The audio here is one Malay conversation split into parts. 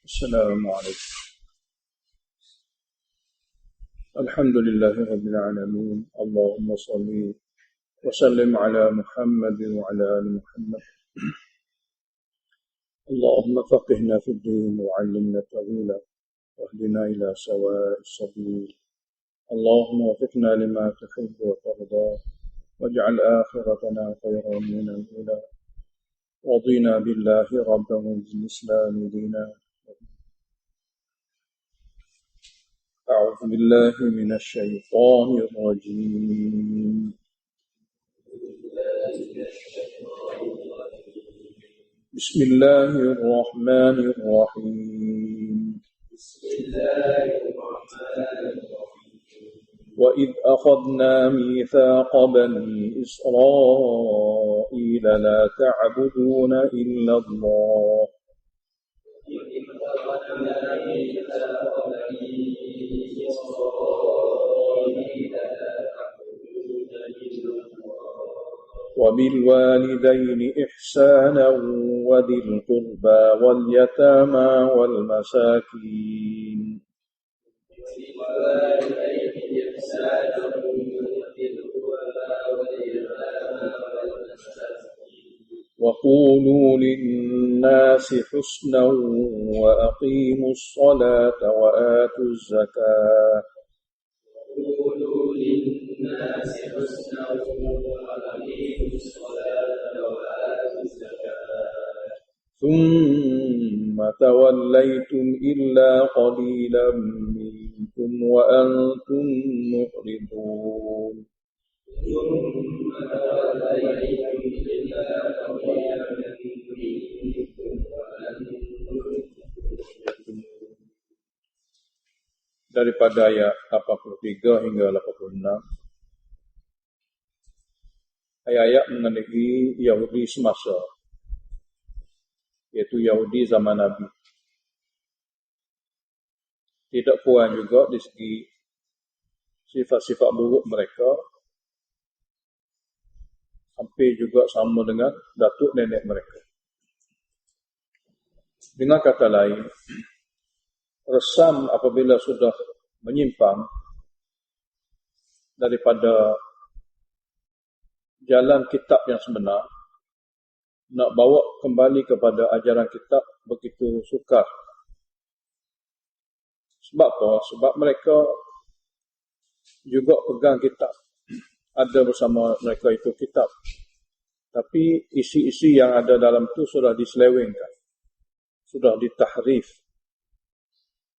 السلام عليكم. الحمد لله رب العالمين. اللهم صل وسلم على محمد وعلى آل محمد. اللهم فقهنا في الدين وعلمنا التأويل واهدنا إلى سواء السبيل. اللهم وفقنا لما تحب وترضى واجعل آخرتنا خيرا من الأولى. رضينا بالله ربا وبالإسلام دينا. أعوذ بالله من الشيطان الرجيم. بسم الله الرحمن الرحيم. وإذ أخذنا ميثاق بني إسرائيل لا تعبدون إلا الله وبالوالدين إحسانا وذي القربى واليتامى والمساكين وقولوا للناس حسنا وأقيموا الصلاة وآتوا الزكاة ثم توليتم إلا قليلا منكم وأنتم معرضون Daripada ayat 83 hingga 86, ayat-ayat mengenai Yahudi semasa, iaitu Yahudi zaman Nabi. Tidak puan juga di segi sifat-sifat buruk mereka, hampir juga sama dengan datuk nenek mereka. Dengan kata lain, resam apabila sudah menyimpang daripada jalan kitab yang sebenar, nak bawa kembali kepada ajaran kitab begitu sukar. Sebab apa? Sebab mereka juga pegang kitab. Ada bersama mereka itu kitab. Tapi isi-isi yang ada dalam itu sudah diselewengkan. Sudah ditahrif.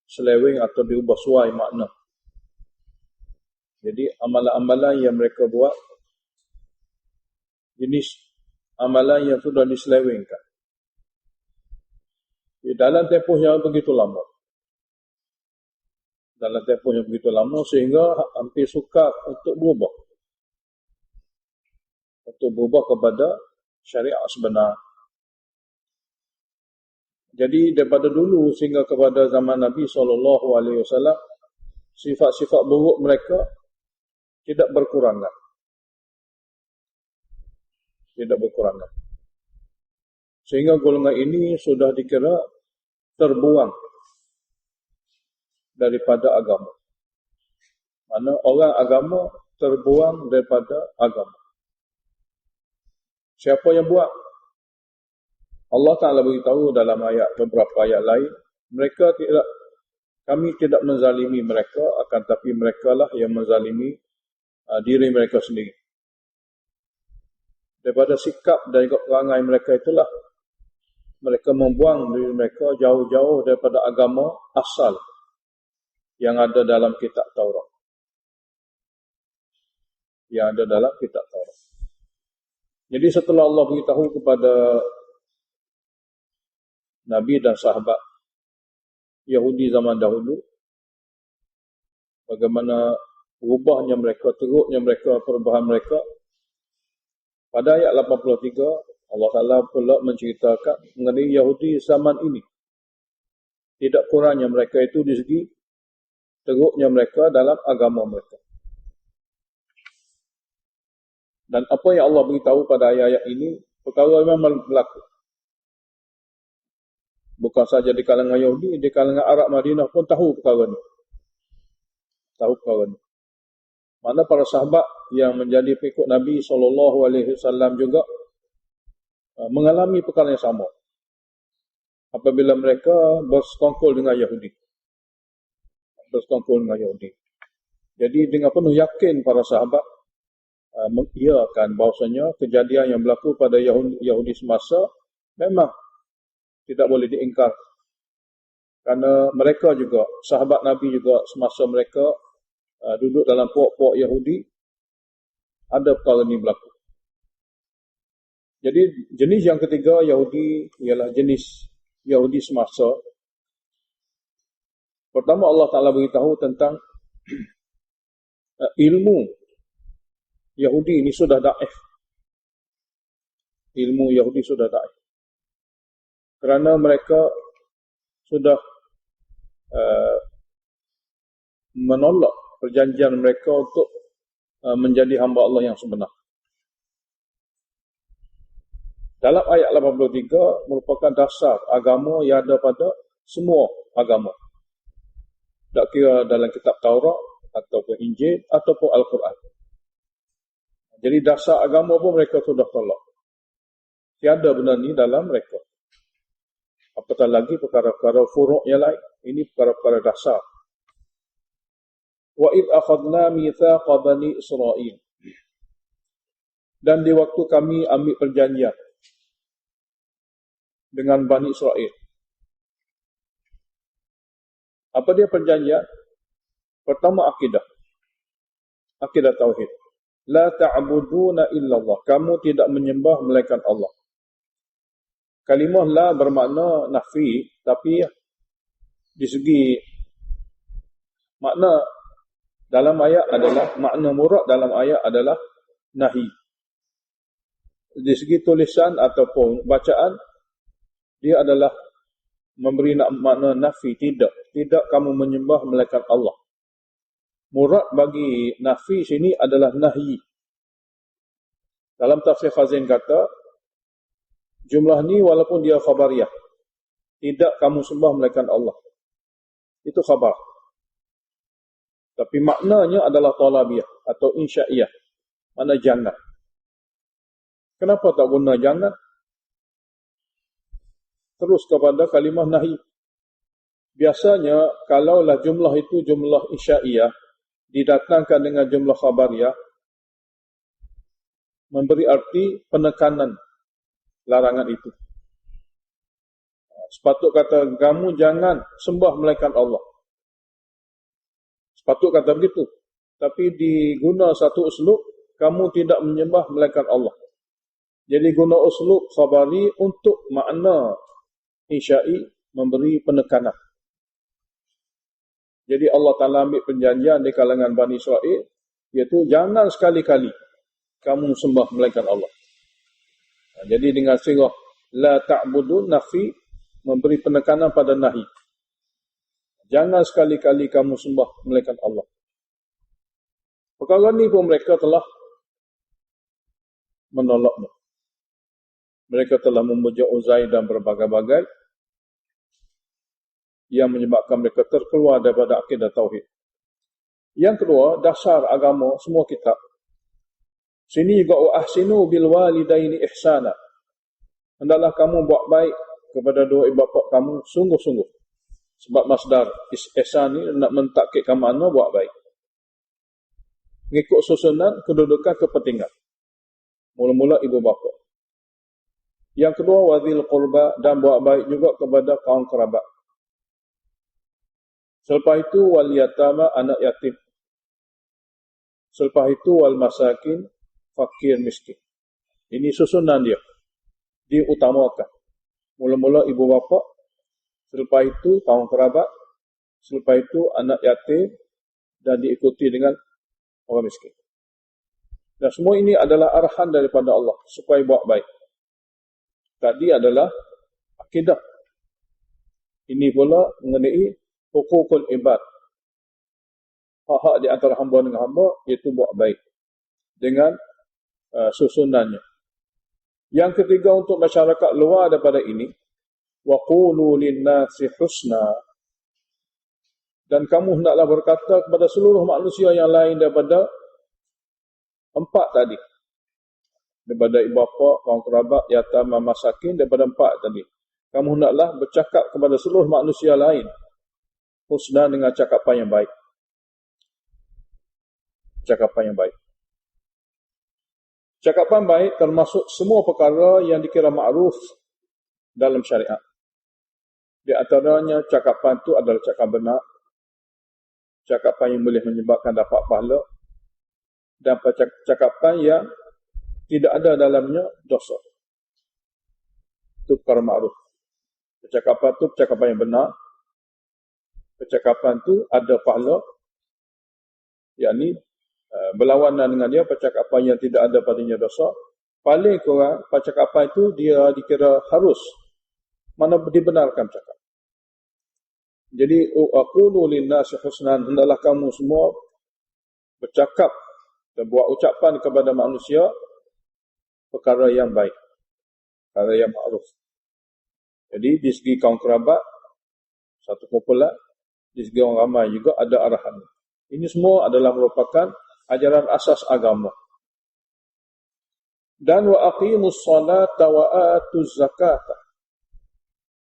Seleweng atau diubah suai makna. Jadi amalan-amalan yang mereka buat, jenis amalan yang sudah diselewengkan. Di dalam tempoh yang begitu lama. Dalam tempoh yang begitu lama sehingga hampir sukar untuk berubah. Untuk berubah kepada syariat sebenar. Jadi daripada dulu sehingga kepada zaman Nabi SAW, sifat-sifat buruk mereka tidak berkurangan. Tidak berkurangan. Sehingga golongan ini sudah dikira terbuang daripada agama. Mana orang agama terbuang daripada agama. Siapa yang buat? Allah Ta'ala beritahu dalam beberapa ayat lain, kami tidak menzalimi mereka, akan tapi mereka lah yang menzalimi diri mereka sendiri. Daripada sikap dan perangai mereka itulah mereka membuang diri mereka jauh-jauh daripada agama asal yang ada dalam kitab Taurat. Yang ada dalam kitab Taurat. Jadi setelah Allah beritahu kepada Nabi dan sahabat Yahudi zaman dahulu, bagaimana berubahnya mereka, teruknya mereka, perubahan mereka. Pada ayat 83, Allah Ta'ala pula menceritakan mengenai Yahudi zaman ini. Tidak kurangnya mereka itu di segi teruknya mereka dalam agama mereka. Dan apa yang Allah beritahu pada ayat-ayat ini, perkara memang berlaku. Bukan saja di kalangan Yahudi, di kalangan Arab Madinah pun tahu perkara ni. Tahu perkara ni. Mana para sahabat yang menjadi pengikut Nabi SAW juga mengalami perkara yang sama. Apabila mereka bersekongkol dengan Yahudi. Jadi dengan penuh yakin para sahabat mengiyakan bahawasanya kejadian yang berlaku pada Yahudi semasa memang tidak boleh diingkar. Kerana mereka juga, sahabat Nabi juga semasa mereka duduk dalam puak-puak Yahudi, ada perkara ini berlaku. Jadi jenis yang ketiga Yahudi ialah jenis Yahudi semasa. Pertama Allah Ta'ala beritahu tentang ilmu Yahudi ini sudah daif. Ilmu Yahudi sudah daif. Kerana mereka sudah menolak perjanjian mereka untuk menjadi hamba Allah yang sebenar. Dalam ayat 83 merupakan dasar agama yang ada pada semua agama. Tak kira dalam kitab Taurat ataupun Injil ataupun Al-Quran. Jadi dasar agama pun mereka sudah tolak. Tiada benda ni dalam mereka. Apatah lagi perkara-perkara furuk yang lain. Ini perkara-perkara dasar. Wa id akhadna mithaqa bani Israil. Dan di waktu kami ambil perjanjian dengan Bani Israel. Apa dia perjanjian? Pertama akidah. Akidah tauhid. La ta'buduna illallah. Kamu tidak menyembah melainkan Allah. Kalimah la bermakna nafi, tapi di segi makna dalam ayat adalah, makna murad dalam ayat adalah nahi. Di segi tulisan ataupun bacaan, dia adalah memberi makna nafi, tidak. Tidak kamu menyembah melainkan Allah. Murad bagi nafi sini adalah nahi. Dalam tafsir Khazin kata, jumlah ni walaupun dia khabariyah, tidak kamu sembah melainkan Allah. Itu khabar. Tapi maknanya adalah talabiyah atau insya'iyah. Mana jangan. Kenapa tak guna jangan? Terus kepada kalimah nahi. Biasanya, kalaulah jumlah itu jumlah insya'iyah, didatangkan dengan jumlah khabariyah, memberi arti penekanan larangan itu. Sepatut kata, kamu jangan sembah melainkan Allah. Sepatut kata begitu. Tapi diguna satu uslub, kamu tidak menyembah melainkan Allah. Jadi guna uslub khabari untuk makna insya'i, memberi penekanan. Jadi Allah Ta'ala ambil perjanjian di kalangan Bani Israel, iaitu jangan sekali-kali kamu sembah melainkan Allah. Jadi dengan sirah la ta'budun nafi, memberi penekanan pada nahi. Jangan sekali-kali kamu sembah melainkan Allah. Perkara ni pun mereka telah menolaknya. Mereka telah memuja Uzair dan berbagai-bagai yang menyebabkan mereka terkeluar daripada akidah tauhid. Yang kedua, dasar agama semua kitab. Sini juga wa ahsinu bil walidaini ihsana. Hendaklah kamu buat baik kepada dua ibu bapa kamu sungguh-sungguh. Sebab masdar ihsan ni nak mentakkidkan makna buat baik. Mengikut susunan kedudukan kepentingan. Mula-mula ibu bapa. Yang kedua, wadzil qurba, dan buat baik juga kepada kaum kerabat. Selepas itu wal yatama, anak yatim. Selepas itu wal masakin, fakir miskin. Ini susunan dia. Diutamakan. Mula-mula ibu bapa, selepas itu kaum kerabat, selepas itu anak yatim, dan diikuti dengan orang miskin. Dan semua ini adalah arahan daripada Allah supaya buat baik. Tadi adalah akidah. Ini pula mengenai hukukul ibad. Hak-hak di antara hamba dengan hamba, iaitu buat baik. Dengan susunannya. Yang ketiga untuk masyarakat luar daripada ini, wa qulu lin-nasi husna, dan kamu hendaklah berkata kepada seluruh manusia yang lain daripada empat tadi, daripada ibu bapa, kaum kerabat, yatim, masakin, daripada empat tadi. Kamu hendaklah bercakap kepada seluruh manusia lain husna, dengan cakapan yang baik. Cakapan yang baik. Cakapan baik termasuk semua perkara yang dikira ma'ruf dalam syariat. Di antaranya cakapan itu adalah cakapan benar, cakapan yang boleh menyebabkan dapat pahala, dan cakapan yang tidak ada dalamnya dosa. Itu perkara ma'ruf. Percakapan itu percakapan yang benar. Percakapan itu ada pahala, yakni berlawanan dengan dia percakapan yang tidak ada padanya dosa. Paling kurang percakapan itu dia dikira harus, mana dibenarkan cakap. Jadi aqulu lin-nasi husnan, hendaklah kamu semua bercakap dan buat ucapan kepada manusia perkara yang baik, perkara yang ma'ruf. Jadi di segi kaum kerabat satu kumpulan, di segi orang ramai juga ada arahan. Ini semua adalah merupakan ajaran asas agama. Dan wa aqimus salata wa atuz zakata.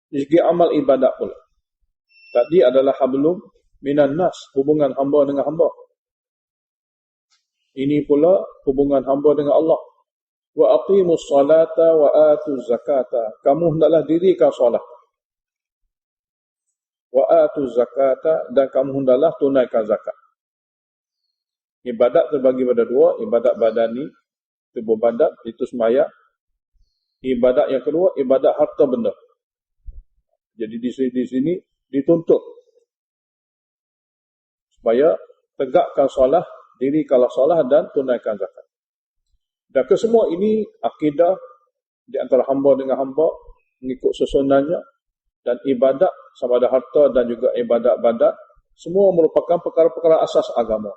Di segi amal ibadat pula. Tadi adalah hablum minan nas, hubungan hamba dengan hamba. Ini pula hubungan hamba dengan Allah. Wa aqimus salata wa atuz zakata. Kamu hendaklah dirikan solat. Wa atuz zakata, dan kamu hendaklah tunaikan zakat. Ibadat terbagi pada dua, ibadat badani, tubuh badan, itu sembahyang. Ibadat yang kedua, ibadat harta benda. Jadi di sini dituntut supaya tegakkan solat, dirikanlah solat dan tunaikan zakat. Dan kesemua ini akidah di antara hamba dengan hamba, mengikut susunannya, dan ibadat sama ada harta dan juga ibadat badan, semua merupakan perkara-perkara asas agama.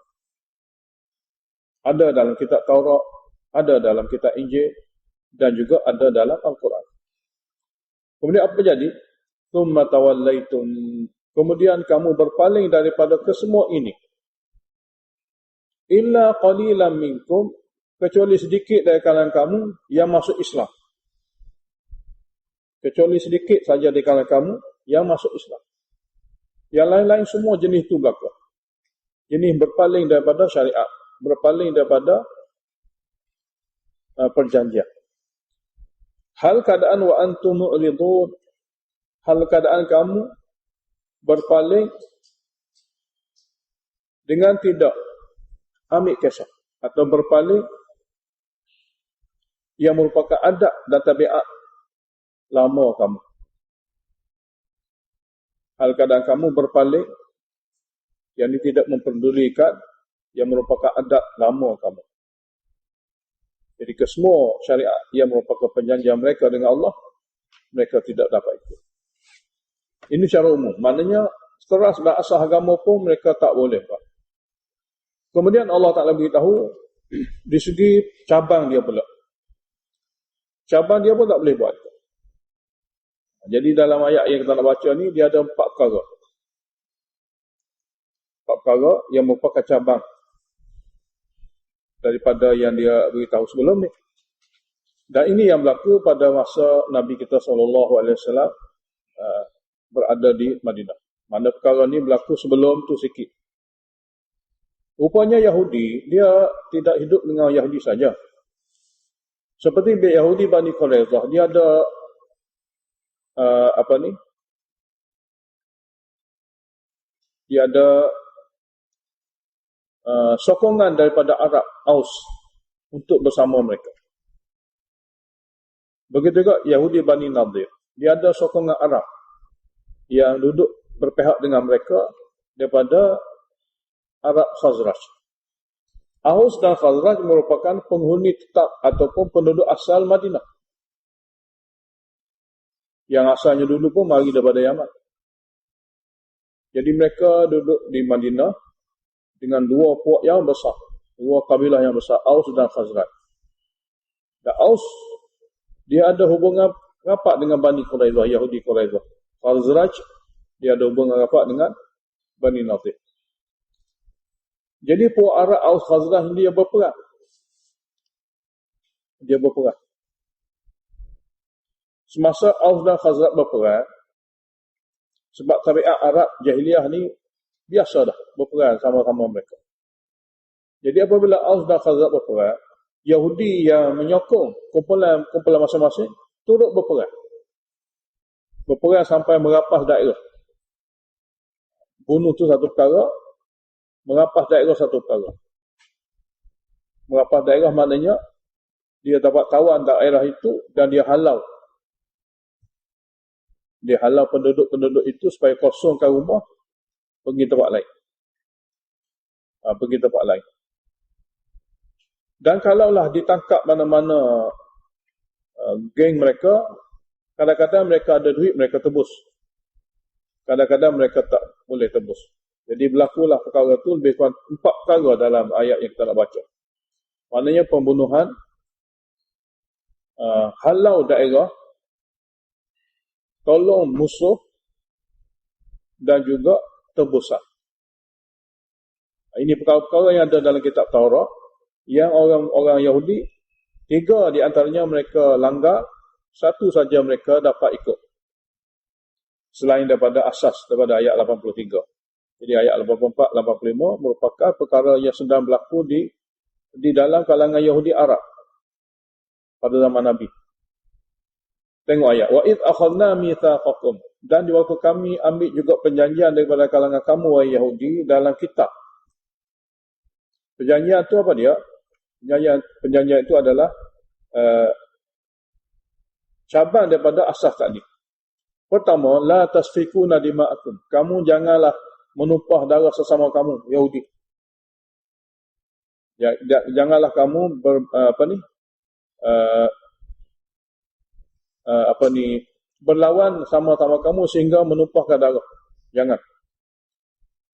Ada dalam kitab Taurat, ada dalam kitab Injil, dan juga ada dalam Al-Quran. Kemudian apa jadi? Tsumma tawallaitum, kemudian kamu berpaling daripada kesemua ini. Illa qalilan minkum, kecuali sedikit dari kalangan kamu yang masuk Islam. Kecuali sedikit saja di kalangan kamu yang masuk Islam. Yang lain-lain semua jenis itu belaka. Jenis berpaling daripada syariat, berpaling daripada perjanjian. Hal keadaan wa antum mu'ridun, hal keadaan kamu berpaling dengan tidak ambil kisah, atau berpaling yang merupakan adab dan tabiat lama kamu. Hal keadaan kamu berpaling yang tidak memperdulikan yang merupakan adab lama kamu. Jadi kesemua syariat yang merupakan perjanjian mereka dengan Allah, mereka tidak dapat ikut. Ini secara umum. Maknanya setelah asas agama pun mereka tak boleh buat. Kemudian Allah Ta'ala beritahu di segi cabang dia pula. Cabang dia pun tak boleh buat. Jadi dalam ayat yang kita nak baca ni, dia ada 4 perkara. 4 perkara yang merupakan cabang daripada yang dia beritahu sebelum ni. Dan ini yang berlaku pada masa Nabi kita SAW berada di Madinah. Mana perkara ni berlaku sebelum tu sikit. Rupanya Yahudi, dia tidak hidup dengan Yahudi saja. Seperti Yahudi Bani Quraidah, dia ada dia ada sokongan daripada Arab, Aus, untuk bersama mereka. Begitu juga Yahudi Bani Nadir, dia ada sokongan Arab yang duduk berpihak dengan mereka daripada Arab Khazraj. Aus dan Khazraj merupakan penghuni tetap ataupun penduduk asal Madinah, yang asalnya dulu pun mari daripada Yaman. Jadi mereka duduk di Madinah dengan 2 puak yang besar, 2 kabilah yang besar, Aus dan Khazraj. Dan Aus, dia ada hubungan rapat dengan Bani Quraidah, Yahudi Quraidah. Khazraj, dia ada hubungan rapat dengan Bani Nadir. Jadi puak Arab Aus Khazraj ni dia berperang. Semasa Aus dan Khazraj berperang, sebab tabiat Arab Jahiliyah ni biasa dah berperang sama-sama mereka. Jadi apabila Aus dan Khazraj berperang, Yahudi yang menyokong kumpulan masing-masing turut berperang. Berperang sampai merapas daerah. Bunuh tu satu perkara, merapas daerah satu perkara. Merapas daerah maknanya dia dapat tawan daerah itu dan dia halau. Dia halau penduduk-penduduk itu supaya kosongkan rumah, pergi tempat lain. Pergi tempat lain. Dan kalaulah ditangkap mana-mana geng mereka, kadang-kadang mereka ada duit, mereka tebus. Kadang-kadang mereka tak boleh tebus. Jadi berlakulah perkara itu lebih kurang 4 perkara dalam ayat yang kita nak baca. Maknanya pembunuhan, halau daerah, tolong musuh, dan juga tebusan. Ini perkara-perkara yang ada dalam kitab Taurat, yang orang-orang Yahudi, 3 di antaranya mereka langgar, 1 saja mereka dapat ikut. Selain daripada asas, daripada ayat 83. Jadi ayat 84, 85 merupakan perkara yang sedang berlaku di dalam kalangan Yahudi Arab pada zaman Nabi. Tengok ayat. Wa id akhadna mitsaqakum, dan di waktu kami ambil juga perjanjian daripada kalangan kamu wahai Yahudi dalam kitab. Perjanjian itu apa dia? Perjanjian itu adalah cabang daripada asas tadi. Pertama, la tasfikuna dima'akum. Kamu janganlah menumpah darah sesama kamu Yahudi. Janganlah kamu berlawan sama-sama kamu sehingga menumpahkan darah. Jangan.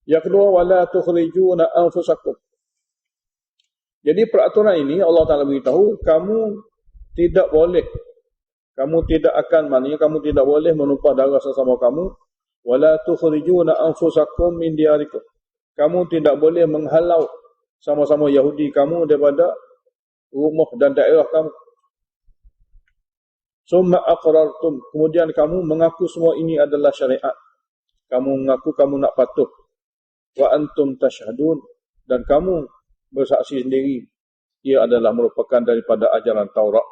Yang kedua, wala tukhrijuna anfusakum. Jadi peraturan ini Allah Ta'ala beritahu, kamu tidak boleh, kamu tidak akan, maknanya kamu tidak boleh menumpah darah sesama kamu. Wala tukhrijuna anfusakum min diyarikum. Kamu tidak boleh menghalau sama-sama Yahudi kamu daripada rumah dan daerah kamu. Summa aqrartum, kemudian kamu mengaku semua ini adalah syariat. Kamu mengaku kamu nak patuh. Wa antum tashhadun, dan kamu bersaksi sendiri ia adalah merupakan daripada ajaran Taurat.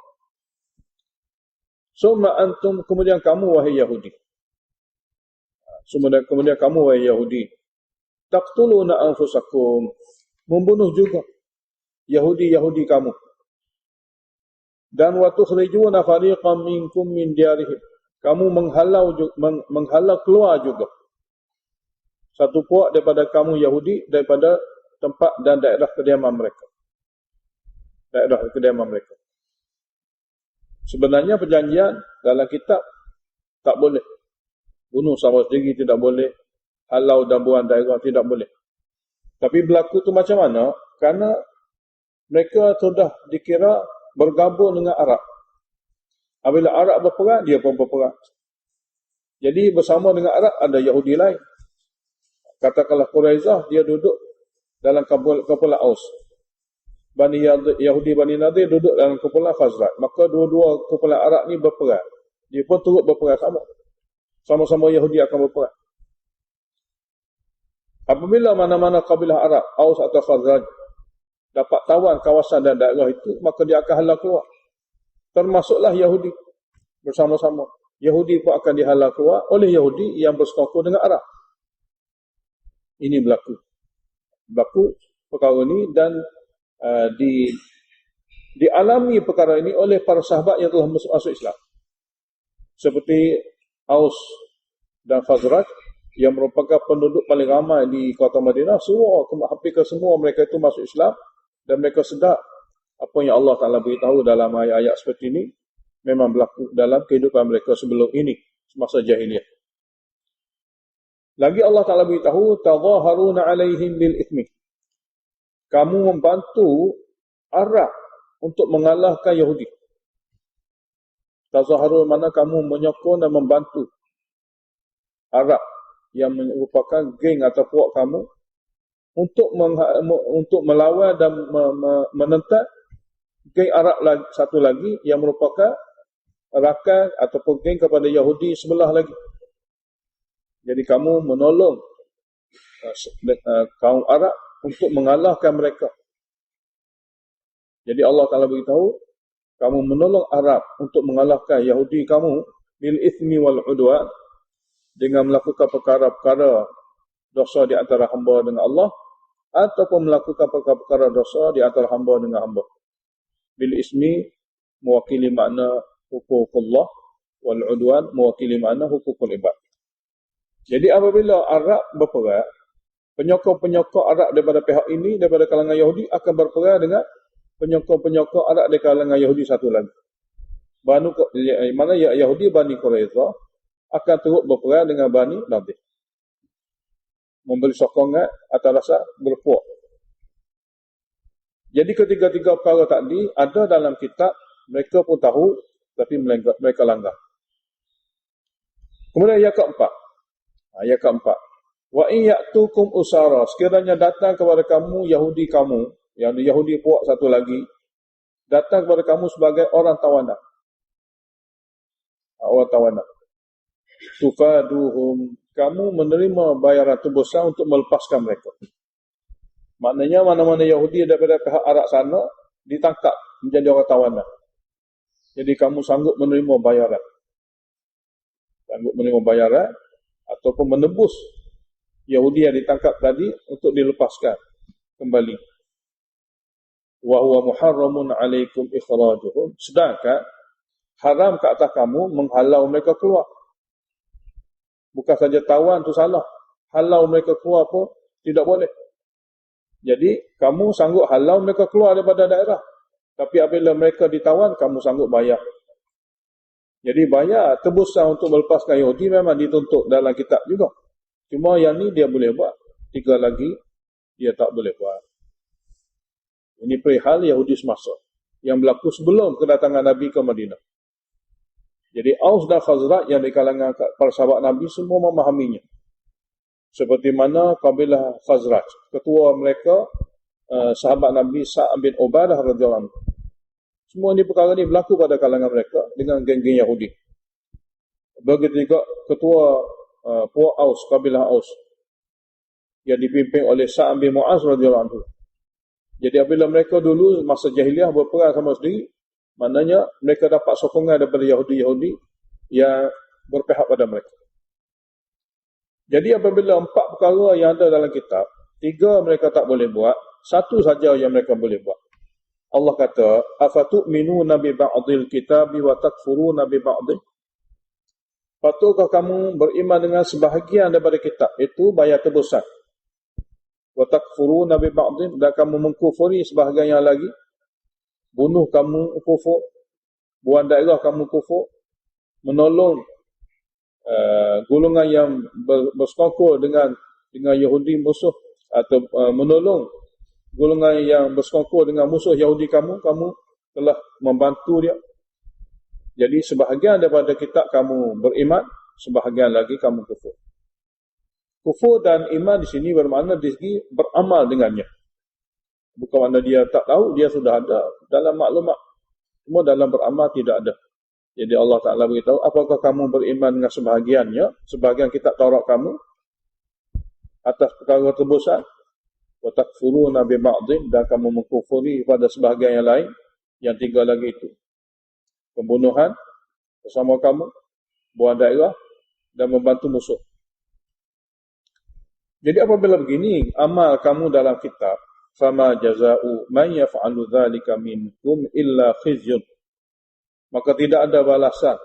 Summa antum, kemudian kamu wahai Yahudi. Kemudian kamu wahai Yahudi, taqtuluna anfusakum, membunuh juga Yahudi kamu. Dan wa tukhrijuna fariqan minkum min diyarihim, kamu menghalau keluar juga satu puak daripada kamu Yahudi daripada tempat dan daerah kediaman mereka. Sebenarnya perjanjian dalam kitab tak boleh. Bunuh sama sendiri tidak boleh. Halau dan buang daerah tidak boleh. Tapi berlaku tu macam mana? Kerana mereka sudah dikira bergabung dengan Arab. Apabila Arab berperang, dia pun berperang. Jadi bersama dengan Arab ada Yahudi lain. Katakanlah Quraidah, dia duduk dalam kumpulan Aus. Yahudi Bani Nadir duduk dalam kumpulan Khazraj. Maka dua-dua kumpulan Arab ni berperang. Dia pun turut berperang sama. Sama-sama Yahudi akan berperang. Apabila mana-mana kabilah Arab, Aus atau Khazraj, dapat tawan kawasan dan daerah itu, maka dia akan halau keluar. Termasuklah Yahudi bersama-sama. Yahudi pun akan dihalau keluar oleh Yahudi yang bersekongkol dengan Arab. Ini berlaku perkara ini, dan dialami perkara ini oleh para sahabat yang telah masuk Islam. Seperti Aus dan Khazraj yang merupakan penduduk paling ramai di kota Madinah, hampir semua mereka itu masuk Islam, dan mereka sedar apa yang Allah Ta'ala beritahu dalam ayat-ayat seperti ini memang berlaku dalam kehidupan mereka sebelum ini, semasa jahiliyah. Lagi Allah Ta'ala beritahu, tadhaharuna alaihim bil ithmi. Kamu membantu Arab untuk mengalahkan Yahudi. Tazaharun mana kamu menyokong dan membantu Arab yang merupakan geng atau puak kamu untuk melawan dan menentang geng Arab satu lagi yang merupakan rakan ataupun geng kepada Yahudi sebelah lagi. Jadi kamu menolong kaum Arab untuk mengalahkan mereka. Jadi Allah Ta'ala beritahu, kamu menolong Arab untuk mengalahkan Yahudi kamu bil ithmi wal udwan, dengan melakukan perkara-perkara dosa di antara hamba dengan Allah, ataupun melakukan perkara-perkara dosa di antara hamba dengan hamba. Bil ismi mewakili makna huququllah, wal udwan mewakili makna huququl ibad. Jadi apabila Arab berperang, penyokong-penyokong Arab daripada pihak ini, daripada kalangan Yahudi, akan berperang dengan penyokong-penyokong Arab dari kalangan Yahudi satu lagi. Mana Yahudi Bani Quraidah akan turut berperang dengan Bani Nadir, memberi sokongan atas rasa berpuak. Jadi ketiga-tiga perkara tadi ada dalam kitab, mereka pun tahu, tapi mereka langgar. Kemudian ayat keempat, wa in ya'tukum usara, sekiranya datang kepada kamu Yahudi kamu, yang Yahudi puak satu lagi, datang kepada kamu sebagai orang tawanan. Orang tawanan. Tufaduhum, kamu menerima bayaran tebusan untuk melepaskan mereka. Maknanya mana-mana Yahudi daripada pihak Arab sana ditangkap menjadi orang tawanan. Jadi kamu sanggup menerima bayaran. Sanggup menerima bayaran ataupun menebus Yahudi yang ditangkap tadi untuk dilepaskan kembali. Wa huwa muharramun alaikum ikhrajuhum, sedangkan haram ke atas kamu menghalau mereka keluar. Bukan saja tawan tu salah, halau mereka keluar pun tidak boleh. Jadi kamu sanggup halau mereka keluar daripada daerah, tapi apabila mereka ditawan, kamu sanggup bayar. Jadi bayar tebusan untuk melepaskan Yahudi memang dituntut dalam kitab juga. Cuma yang ni dia boleh buat, tiga lagi dia tak boleh buat. Ini perihal Yahudi semasa yang berlaku sebelum kedatangan Nabi ke Madinah. Jadi Aus dan Khazraj yang di kalangan para sahabat Nabi semua memahaminya. Seperti mana kabilah Khazraj, ketua mereka sahabat Nabi Sa'ad bin Ubadah radhiyallahu anhu. Semua ini perkara ini berlaku pada kalangan mereka dengan geng-geng Yahudi. Begitu juga ketua puak Aus, kabilah Aus, yang dipimpin oleh Sa'ad bin Mu'az radhiyallahu anhu. Jadi apabila mereka dulu masa jahiliah berperang sama sendiri, maknanya mereka dapat sokongan daripada Yahudi-Yahudi yang berpihak pada mereka. Jadi apabila 4 perkara yang ada dalam kitab, 3 mereka tak boleh buat, 1 saja yang mereka boleh buat. Allah kata, afatu'minuna bi ba'dil kitabi wa takfuruna bi ba'dil? Patutkah kamu beriman dengan sebahagian daripada kitab, itu bayar tebusan. Wa takfuruna bi ba'dil, dan kamu mengkufuri sebahagian yang lagi. Bunuh kamu kufur, buang daerah kamu kufur, menolong golongan yang bersekongkol dengan Yahudi musuh, atau menolong golongan yang bersekongkol dengan musuh Yahudi kamu telah membantu dia. Jadi sebahagian daripada kitab kamu beriman, sebahagian lagi kamu kufur. Kufur dan iman di sini bermakna di segi beramal dengannya. Bukan makna dia tak tahu, dia sudah ada dalam maklumat. Cuma dalam beramal tidak ada. Jadi Allah Ta'ala beritahu, apakah kamu beriman dengan sebahagiannya, sebahagian kitab Taurat kamu, atas perkara tebusan, wa takfuruna bi ba'dhin, dan kamu mengkufuri pada sebahagian yang lain, yang 3 lagi itu. Pembunuhan bersama kamu, buang daerah, dan membantu musuh. Jadi apabila begini, amal kamu dalam kitab, fama jaza'u man yaf'alu dzalika minkum illa khizyun, maka tidak ada balasan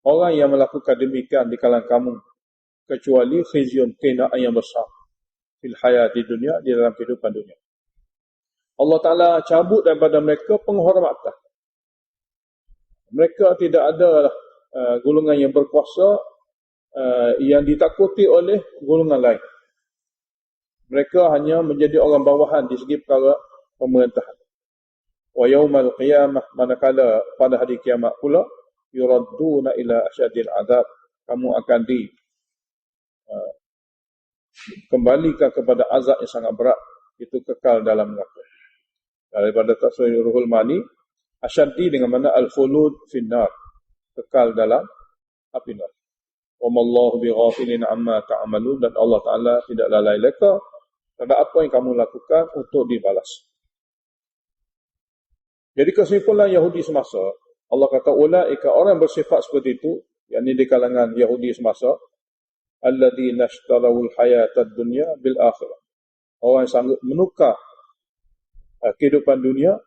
orang yang melakukan demikian di kalangan kamu kecuali khizyun, kehinaan yang besar fil hayati dunia, di dalam kehidupan dunia. Allah Ta'ala cabut daripada mereka penghormatan. Mereka tidak ada golongan yang berkuasa yang ditakuti oleh golongan lain. Mereka hanya menjadi orang bawahan di segi perkara pemerintahan. Wa yaumal qiyamah, manakala pada hari kiamat pula, yuradduna ila asyadil adab. Kamu akan kembalikan kepada azab yang sangat berat, itu kekal dalam neraka. Daripada tafsir Ruhul Mani, asyaddi dengan mana al-khulud finnar, kekal dalam api neraka. Wa mallahu bighafilin amma ta'malun, dan Allah Taala tidak lalai leka terhadap apa yang kamu lakukan untuk dibalas. Jadi kesimpulan Yahudi semasa, Allah kata ulaika, orang bersifat seperti itu, yakni di kalangan Yahudi semasa, alladzina ishtarawul hayatad dunya bil akhirah. Orang yang sanggup menukar kehidupan dunia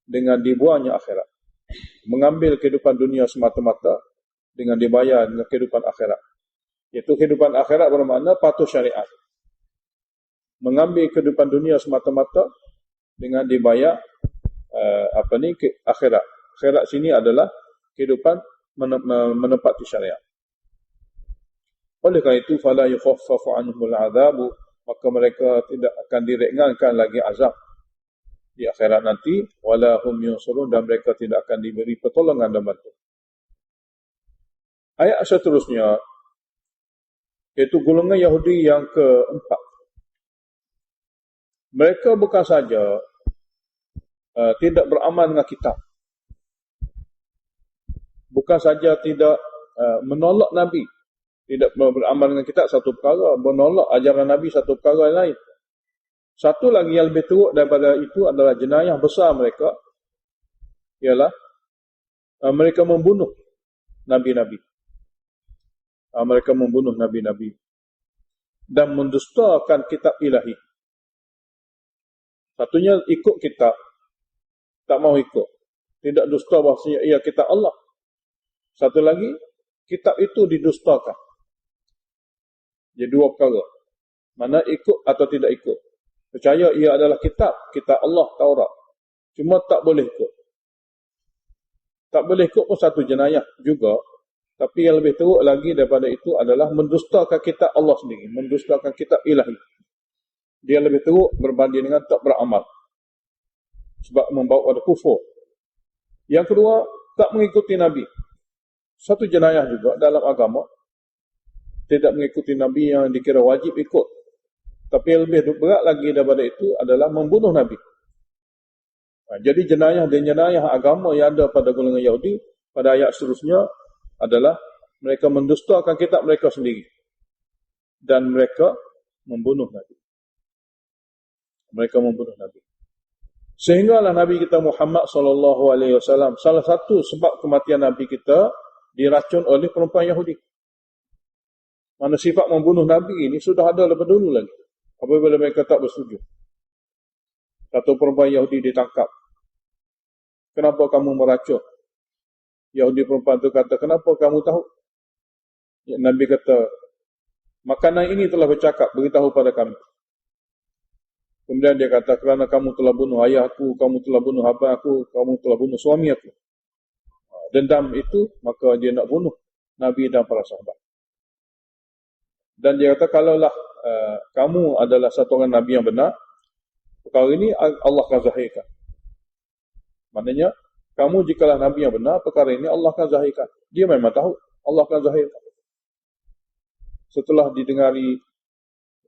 dengan dibuangnya akhirat. Mengambil kehidupan dunia semata-mata dengan dibayar dengan kehidupan akhirat. Iaitu kehidupan akhirat bermakna patuh syariat. Mengambil kehidupan dunia semata-mata dengan dibayar akhirat. Akhirat sini adalah kehidupan menepati syariat. Oleh kerana itu, fala yukhaffafu anhumul adzabu, maka mereka tidak akan diringankan lagi azab di akhirat nanti, wala hum yunsurun, dan mereka tidak akan diberi pertolongan dan bantuan. Ayat seterusnya, iaitu golongan Yahudi yang keempat. Mereka bukan saja tidak beramal dengan kitab, bukan saja tidak menolak Nabi, tidak beramal dengan kitab satu perkara, menolak ajaran Nabi satu perkara yang lain. Satu lagi yang lebih teruk daripada itu adalah jenayah besar mereka, ialah mereka membunuh Nabi-Nabi. Mereka membunuh Nabi-Nabi dan mendustakan kitab ilahi. Satunya ikut kitab, tak mau ikut, tidak dusta bahasanya ia kitab Allah. Satu lagi, kitab itu didustakan. Jadi dua perkara, mana ikut atau tidak ikut. Percaya ia adalah kitab Allah, Taurat, cuma tak boleh ikut. Tak boleh ikut pun satu jenayah juga. Tapi yang lebih teruk lagi daripada itu adalah mendustakan kitab Allah sendiri, mendustakan kitab ilahi. Dia lebih teruk berbanding dengan tak beramal, sebab membawa pada kufur. Yang kedua, tak mengikuti Nabi. Satu jenayah juga dalam agama, tidak mengikuti Nabi yang dikira wajib ikut. Tapi yang lebih berat lagi daripada itu adalah membunuh Nabi. Jadi jenayah dan jenayah agama yang ada pada golongan Yahudi pada ayat seterusnya adalah mereka mendustakan kitab mereka sendiri dan mereka membunuh Nabi. Mereka membunuh Nabi. Sehinggalah Nabi kita Muhammad SAW, salah satu sebab kematian Nabi kita diracun oleh perempuan Yahudi. Mana sifat membunuh Nabi ini sudah ada lebih dulu lagi, apabila mereka tak bersetuju. Satu perempuan Yahudi ditangkap. Kenapa kamu meracun? Yahudi perempuan itu kata, kenapa kamu tahu? Nabi kata, makanan ini telah bercakap, beritahu pada kami. Kemudian dia kata, kerana kamu telah bunuh ayah aku, kamu telah bunuh abang aku, kamu telah bunuh suami aku. Dendam itu, maka dia nak bunuh Nabi dan para sahabat. Dan dia kata, kalaulah kamu adalah satu orang Nabi yang benar, perkara ini Allah akan zahirkan. Maknanya, kamu jikalah Nabi yang benar, perkara ini Allah akan zahirkan. Dia memang tahu, Allah akan zahirkan. Setelah didengari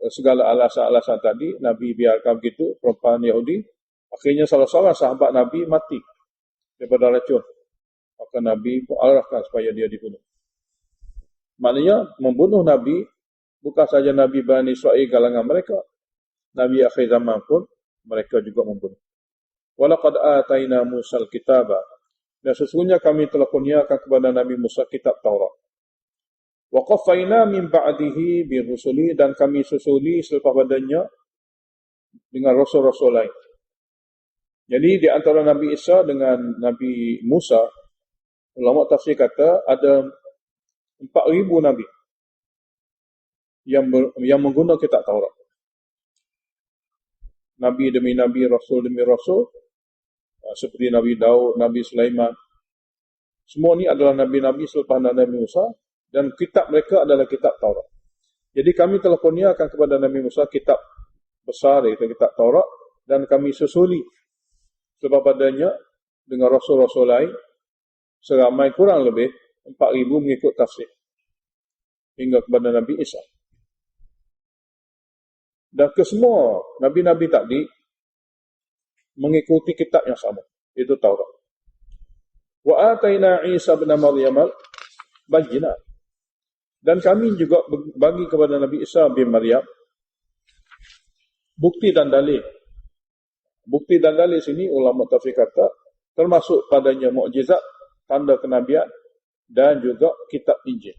segala alasan-alasan tadi, Nabi biarkan begitu, perempuan Yahudi. Akhirnya salah seorang sahabat Nabi mati daripada racun. Maka Nabi pun arahkan supaya dia dibunuh. Maknanya, membunuh Nabi, bukan saja Nabi Bani Israel kalangan mereka, Nabi akhir zaman pun mereka juga membunuh. Walaqad ataina Musa al-kitaba, dan sesungguhnya kami telah kurniakan kepada Nabi Musa kitab Taurat. Wa qaffayna min ba'dihi bi rusuli, dan kami susuli selepas padanya dengan rasul-rasul lain. Jadi di antara Nabi Isa dengan Nabi Musa, ulama tafsir kata ada 4,000 Nabi yang menggunakan kitab Taurat. Nabi demi Nabi, Rasul demi Rasul, seperti Nabi Daud, Nabi Sulaiman. Semua ni adalah Nabi-Nabi selepas Nabi Musa, dan kitab mereka adalah kitab Taurat. Jadi kami telah kurniakan kepada Nabi Musa kitab besar, iaitu kitab Taurat, dan kami susuli selepas padanya dengan Rasul-Rasul lain, seramai kurang lebih 4,000 mengikut tafsir hingga kepada Nabi Isa. Dan kesemua Nabi-Nabi tadi mengikuti kitab yang sama, itu Taurat. Wa ataina Isa bin Maryam al-bayyinat. Dan kami juga bagi kepada Nabi Isa bin Maryam bukti dan dalil. Bukti dan dalil sini ulama tafsir kata termasuk padanya mukjizat, tanda kenabian dan juga kitab Injil.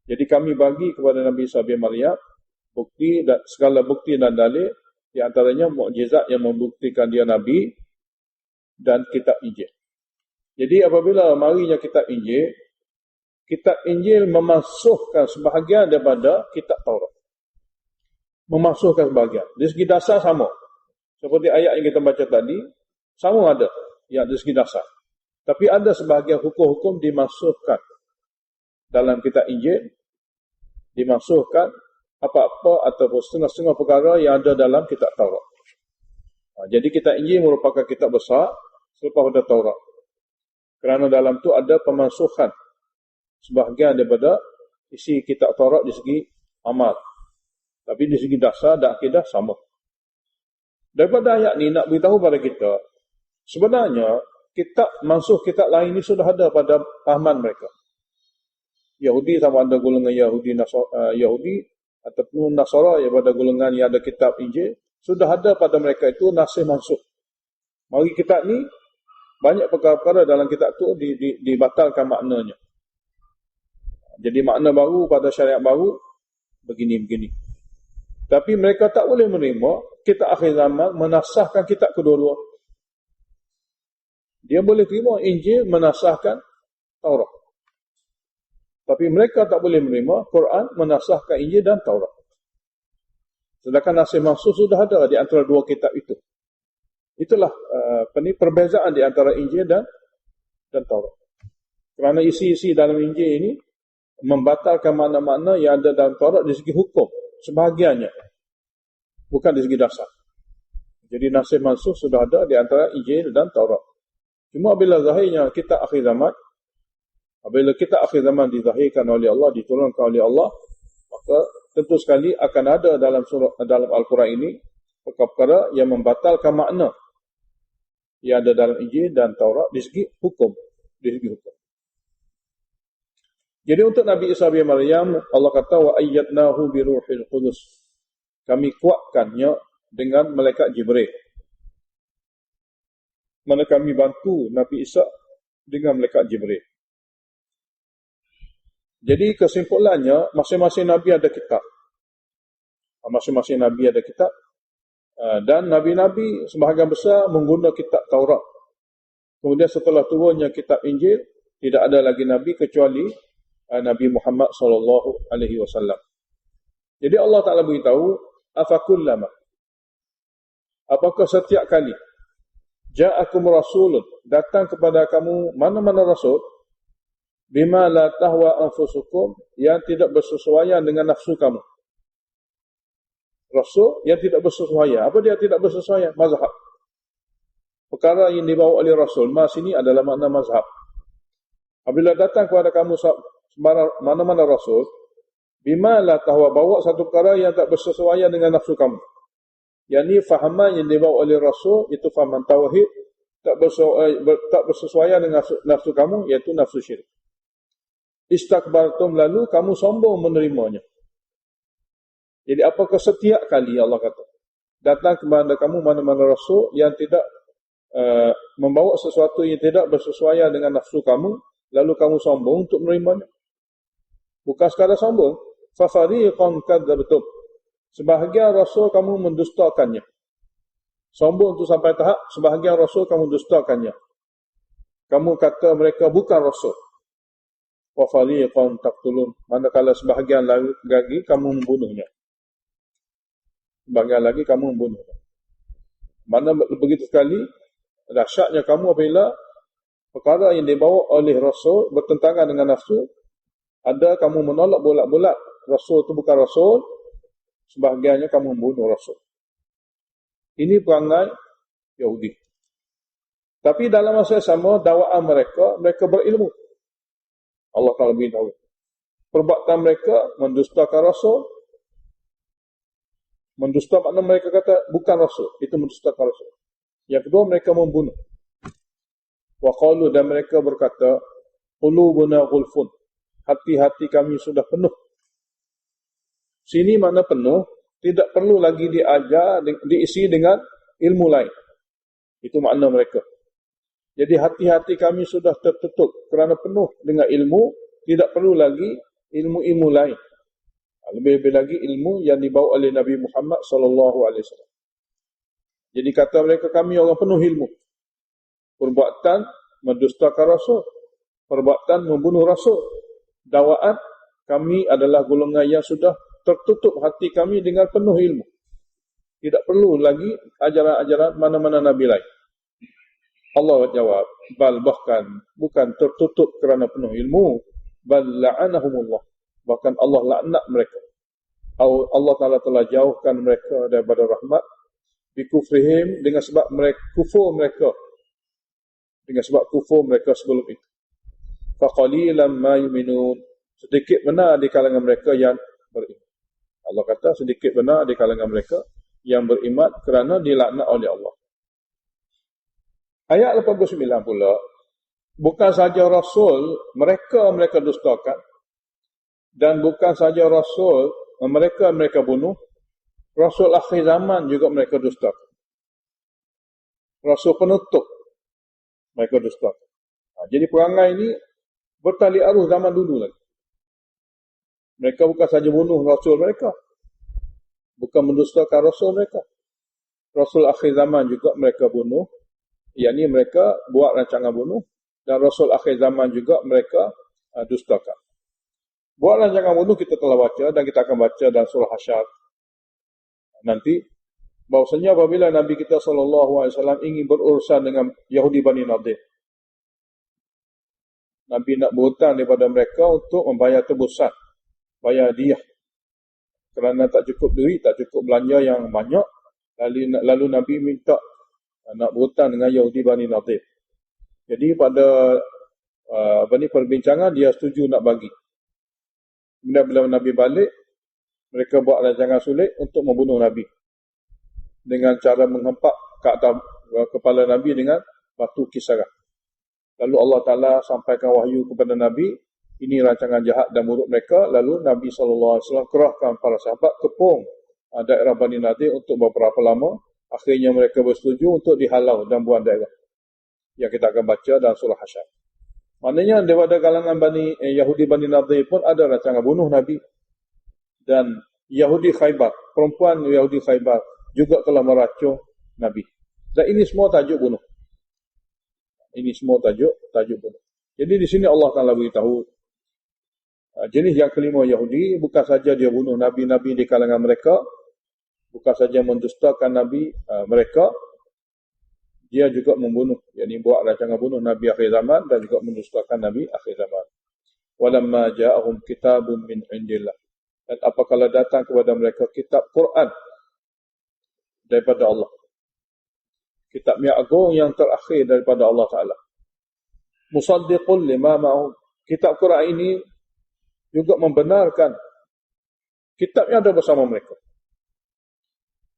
Jadi kami bagi kepada Nabi Isa bin Maryam bukti dan segala bukti dan dalil, di antaranya mukjizat yang membuktikan dia nabi dan kitab Injil. Jadi apabila marinya kitab Injil memasukkan sebahagian daripada kitab Taurat. Memasukkan sebahagian. Dari segi dasar sama. Seperti ayat yang kita baca tadi, sama ada yang dari segi dasar. Tapi ada sebahagian hukum-hukum dimasukkan dalam kitab Injil, dimasukkan apa-apa ataupun setengah-setengah perkara yang ada dalam kitab Taurat. Jadi kitab Injil merupakan kitab besar selepas pada Taurat. Kerana dalam tu ada pemansuhan sebahagian daripada isi kitab Taurat di segi amal. Tapi di segi dasar dan akidah sama. Daripada ayat ni nak beritahu pada kita, sebenarnya mansuh kitab lain ni sudah ada pada pahaman mereka. Yahudi sama ada golongan Yahudi ataupun Nasara yang pada golongan yang ada kitab Injil, sudah ada pada mereka itu nasih mansuh. Mari kitab ni banyak perkara-perkara dalam kitab tu dibatalkan maknanya. Jadi makna baru pada syariat baru begini-begini. Tapi mereka tak boleh menerima kitab akhir zaman menasahkan kitab kedua-dua. Dia boleh terima Injil menasahkan Taurat. Tapi mereka tak boleh menerima Quran menasahkan Injil dan Taurat. Sedangkan nasih mansuh sudah ada di antara dua kitab itu. Itulah perbezaan di antara Injil dan Taurat. Kerana isi-isi dalam Injil ini membatalkan makna-makna yang ada dalam Taurat di segi hukum. Sebahagiannya. Bukan di segi dasar. Jadi nasih mansuh sudah ada di antara Injil dan Taurat. Cuma bila zahirnya kitab akhir zaman, apabila kitab akhir zaman dizahirkan oleh Allah, diturunkan oleh Allah, maka tentu sekali akan ada dalam Al-Quran ini perkara yang membatalkan makna yang ada dalam Injil dan Taurat di segi hukum. Jadi untuk Nabi Isa bin Maryam, Allah kata wa ayyadnahu bi ruhil qudus. Kami kuatkannya dengan malaikat Jibril. Mana kami bantu Nabi Isa dengan malaikat Jibril. Jadi kesimpulannya, masing-masing Nabi ada kitab. Masing-masing Nabi ada kitab. Dan Nabi-Nabi sebahagian besar menggunakan kitab Taurat. Kemudian setelah turunnya kitab Injil, tidak ada lagi Nabi kecuali Nabi Muhammad SAW. Jadi Allah Ta'ala beritahu, afakullama. Apakah setiap kali ja'akum rasulun, datang kepada kamu mana-mana rasul, bima la tahwa anfusukum, yang tidak bersesuaian dengan nafsu kamu. Rasul yang tidak bersesuaian. Apa dia tidak bersesuaian? Mazhab. Perkara yang dibawa oleh Rasul, mas ini adalah makna mazhab. Apabila datang kepada kamu mana-mana Rasul, bima la tahwa, bawa satu perkara yang tak bersesuaian dengan nafsu kamu. Yang ni fahaman yang dibawa oleh Rasul, itu fahaman tauhid, tak bersesuaian dengan nafsu kamu, iaitu nafsu syirik. Istakbartum, lalu kamu sombong menerimanya. Jadi apakah setiap kali Allah kata, datang kepada kamu mana-mana Rasul yang tidak membawa sesuatu yang tidak bersesuaian dengan nafsu kamu, lalu kamu sombong untuk menerimanya? Bukan sekadar sombong. Fafariqan kadzabtum. Sebahagian Rasul kamu mendustakannya. Sombong itu sampai tahap sebahagian Rasul kamu dustakannya. Kamu kata mereka bukan Rasul. Wafariqan taqtulun. Manakala sebahagian lagi kamu membunuhnya. Sebahagian lagi kamu membunuhnya. Mana begitu sekali dahsyatnya kamu apabila perkara yang dibawa oleh Rasul bertentangan dengan nafsu, ada kamu menolak bolak-bolak Rasul itu bukan Rasul, sebahagiannya kamu membunuh Rasul. Ini perangai Yahudi. Tapi dalam masa yang sama, dakwaan mereka berilmu. Allah Ta'ala beritahu. Perbuatan mereka mendustakan Rasul. Mendusta makna mereka kata bukan Rasul. Itu mendustakan Rasul. Yang kedua, mereka membunuh. Wa qalu, dan mereka berkata, qulubuna ghulfun. Hati-hati kami sudah penuh. Sini makna penuh, tidak perlu lagi diajar, diisi dengan ilmu lain. Itu makna mereka. Jadi hati-hati kami sudah tertutup kerana penuh dengan ilmu, tidak perlu lagi ilmu-ilmu lain. Lebih-lebih lagi ilmu yang dibawa oleh Nabi Muhammad SAW. Jadi kata mereka, kami orang penuh ilmu. Perbuatan mendustakan Rasul, perbuatan membunuh Rasul. Dakwaan, kami adalah golongan yang sudah tertutup hati kami dengan penuh ilmu. Tidak perlu lagi ajaran-ajaran mana-mana Nabi lain. Allah jawab, bal bahkan bukan tertutup kerana penuh ilmu, bal la'anahumullah, bahkan Allah laknat mereka. Allah Ta'ala telah jauhkan mereka daripada rahmat bikufrihim, dengan sebab mereka kufur mereka, dengan sebab kufur mereka sebelum itu. Faqalilan ma yu'minun, sedikit benar di kalangan mereka yang beriman. Allah kata sedikit benar di kalangan mereka yang beriman kerana dilaknat oleh Allah. Ayat 89 pula, bukan saja Rasul mereka dustakan, dan bukan saja Rasul mereka bunuh, Rasul akhir zaman juga mereka dustakan. Rasul penutup mereka dustakan. Jadi perangai ini bertali arus zaman dulu lagi. Mereka bukan saja bunuh Rasul mereka, bukan mendustakan Rasul mereka, Rasul akhir zaman juga mereka bunuh. Yakni mereka buat rancangan bunuh, dan Rasul akhir zaman juga mereka dustakan. Buat rancangan bunuh kita telah baca, dan kita akan baca dalam surah Hasyr nanti, bahawasanya apabila Nabi kita SAW ingin berurusan dengan Yahudi Bani Nadir, Nabi nak berhutang daripada mereka untuk membayar tebusan, bayar diyah, kerana tak cukup duit, tak cukup belanja yang banyak. Lalu Nabi minta nak berhutang dengan Yahudi Bani Nadir. Jadi pada perbincangan, dia setuju nak bagi. Kemudian bila Nabi balik, mereka buat rancangan sulit untuk membunuh Nabi dengan cara menghempak ke atas kepala Nabi dengan batu kisarah. Lalu Allah Ta'ala sampaikan wahyu kepada Nabi, ini rancangan jahat dan buruk mereka. Lalu Nabi SAW kerahkan para sahabat kepung daerah Bani Nadir untuk beberapa lama. Akhirnya mereka bersetuju untuk dihalau dan buang daerah, yang kita akan baca dalam surah Hasyr. Maknanya daripada kalangan Yahudi Bani Nadir pun ada rancangan bunuh Nabi. Dan Yahudi Khaybar, perempuan Yahudi Khaybar juga telah meracun Nabi. Dan ini semua tajuk bunuh. Ini semua tajuk bunuh. Jadi di sini Allah Ta'ala beritahu jenis yang kelima Yahudi, bukan saja dia bunuh Nabi-Nabi di kalangan mereka, bukan saja mendustakan Nabi mereka, dia juga membunuh, yakni buat rancangan bunuh Nabi akhir zaman dan juga mendustakan Nabi akhir zaman. Walamma ja'ahum kitabun min indillah, dan apabila datang kepada mereka kitab Quran daripada Allah, kitab yang agung yang terakhir daripada Allah Ta'ala, musaddiqul lima ma'hum, kitab Quran ini juga membenarkan kitab yang ada bersama mereka.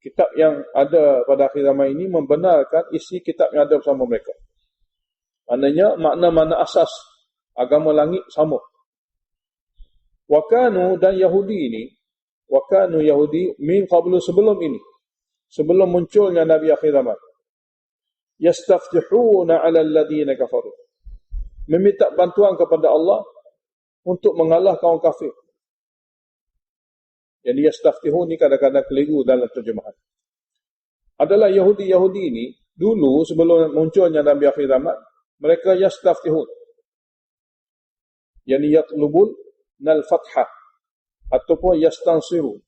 Kitab yang ada pada akhir zaman ini membenarkan isi kitab yang ada bersama mereka. Maknanya makna-makna asas agama langit sama. Wakanu, dan Yahudi ini, wakanu Yahudi min qablu, sebelum ini, sebelum munculnya Nabi akhir zaman, yastaftihuna 'ala alladhina kafaru, meminta bantuan kepada Allah untuk mengalahkan orang kafir. Yang yastaftihun ni kadang-kadang keliru dalam terjemahan. Adalah Yahudi ini, dulu sebelum munculnya Nabi akhir zaman, mereka yastaftihun, yani yatlubun nal fathah, ataupun yastansiru.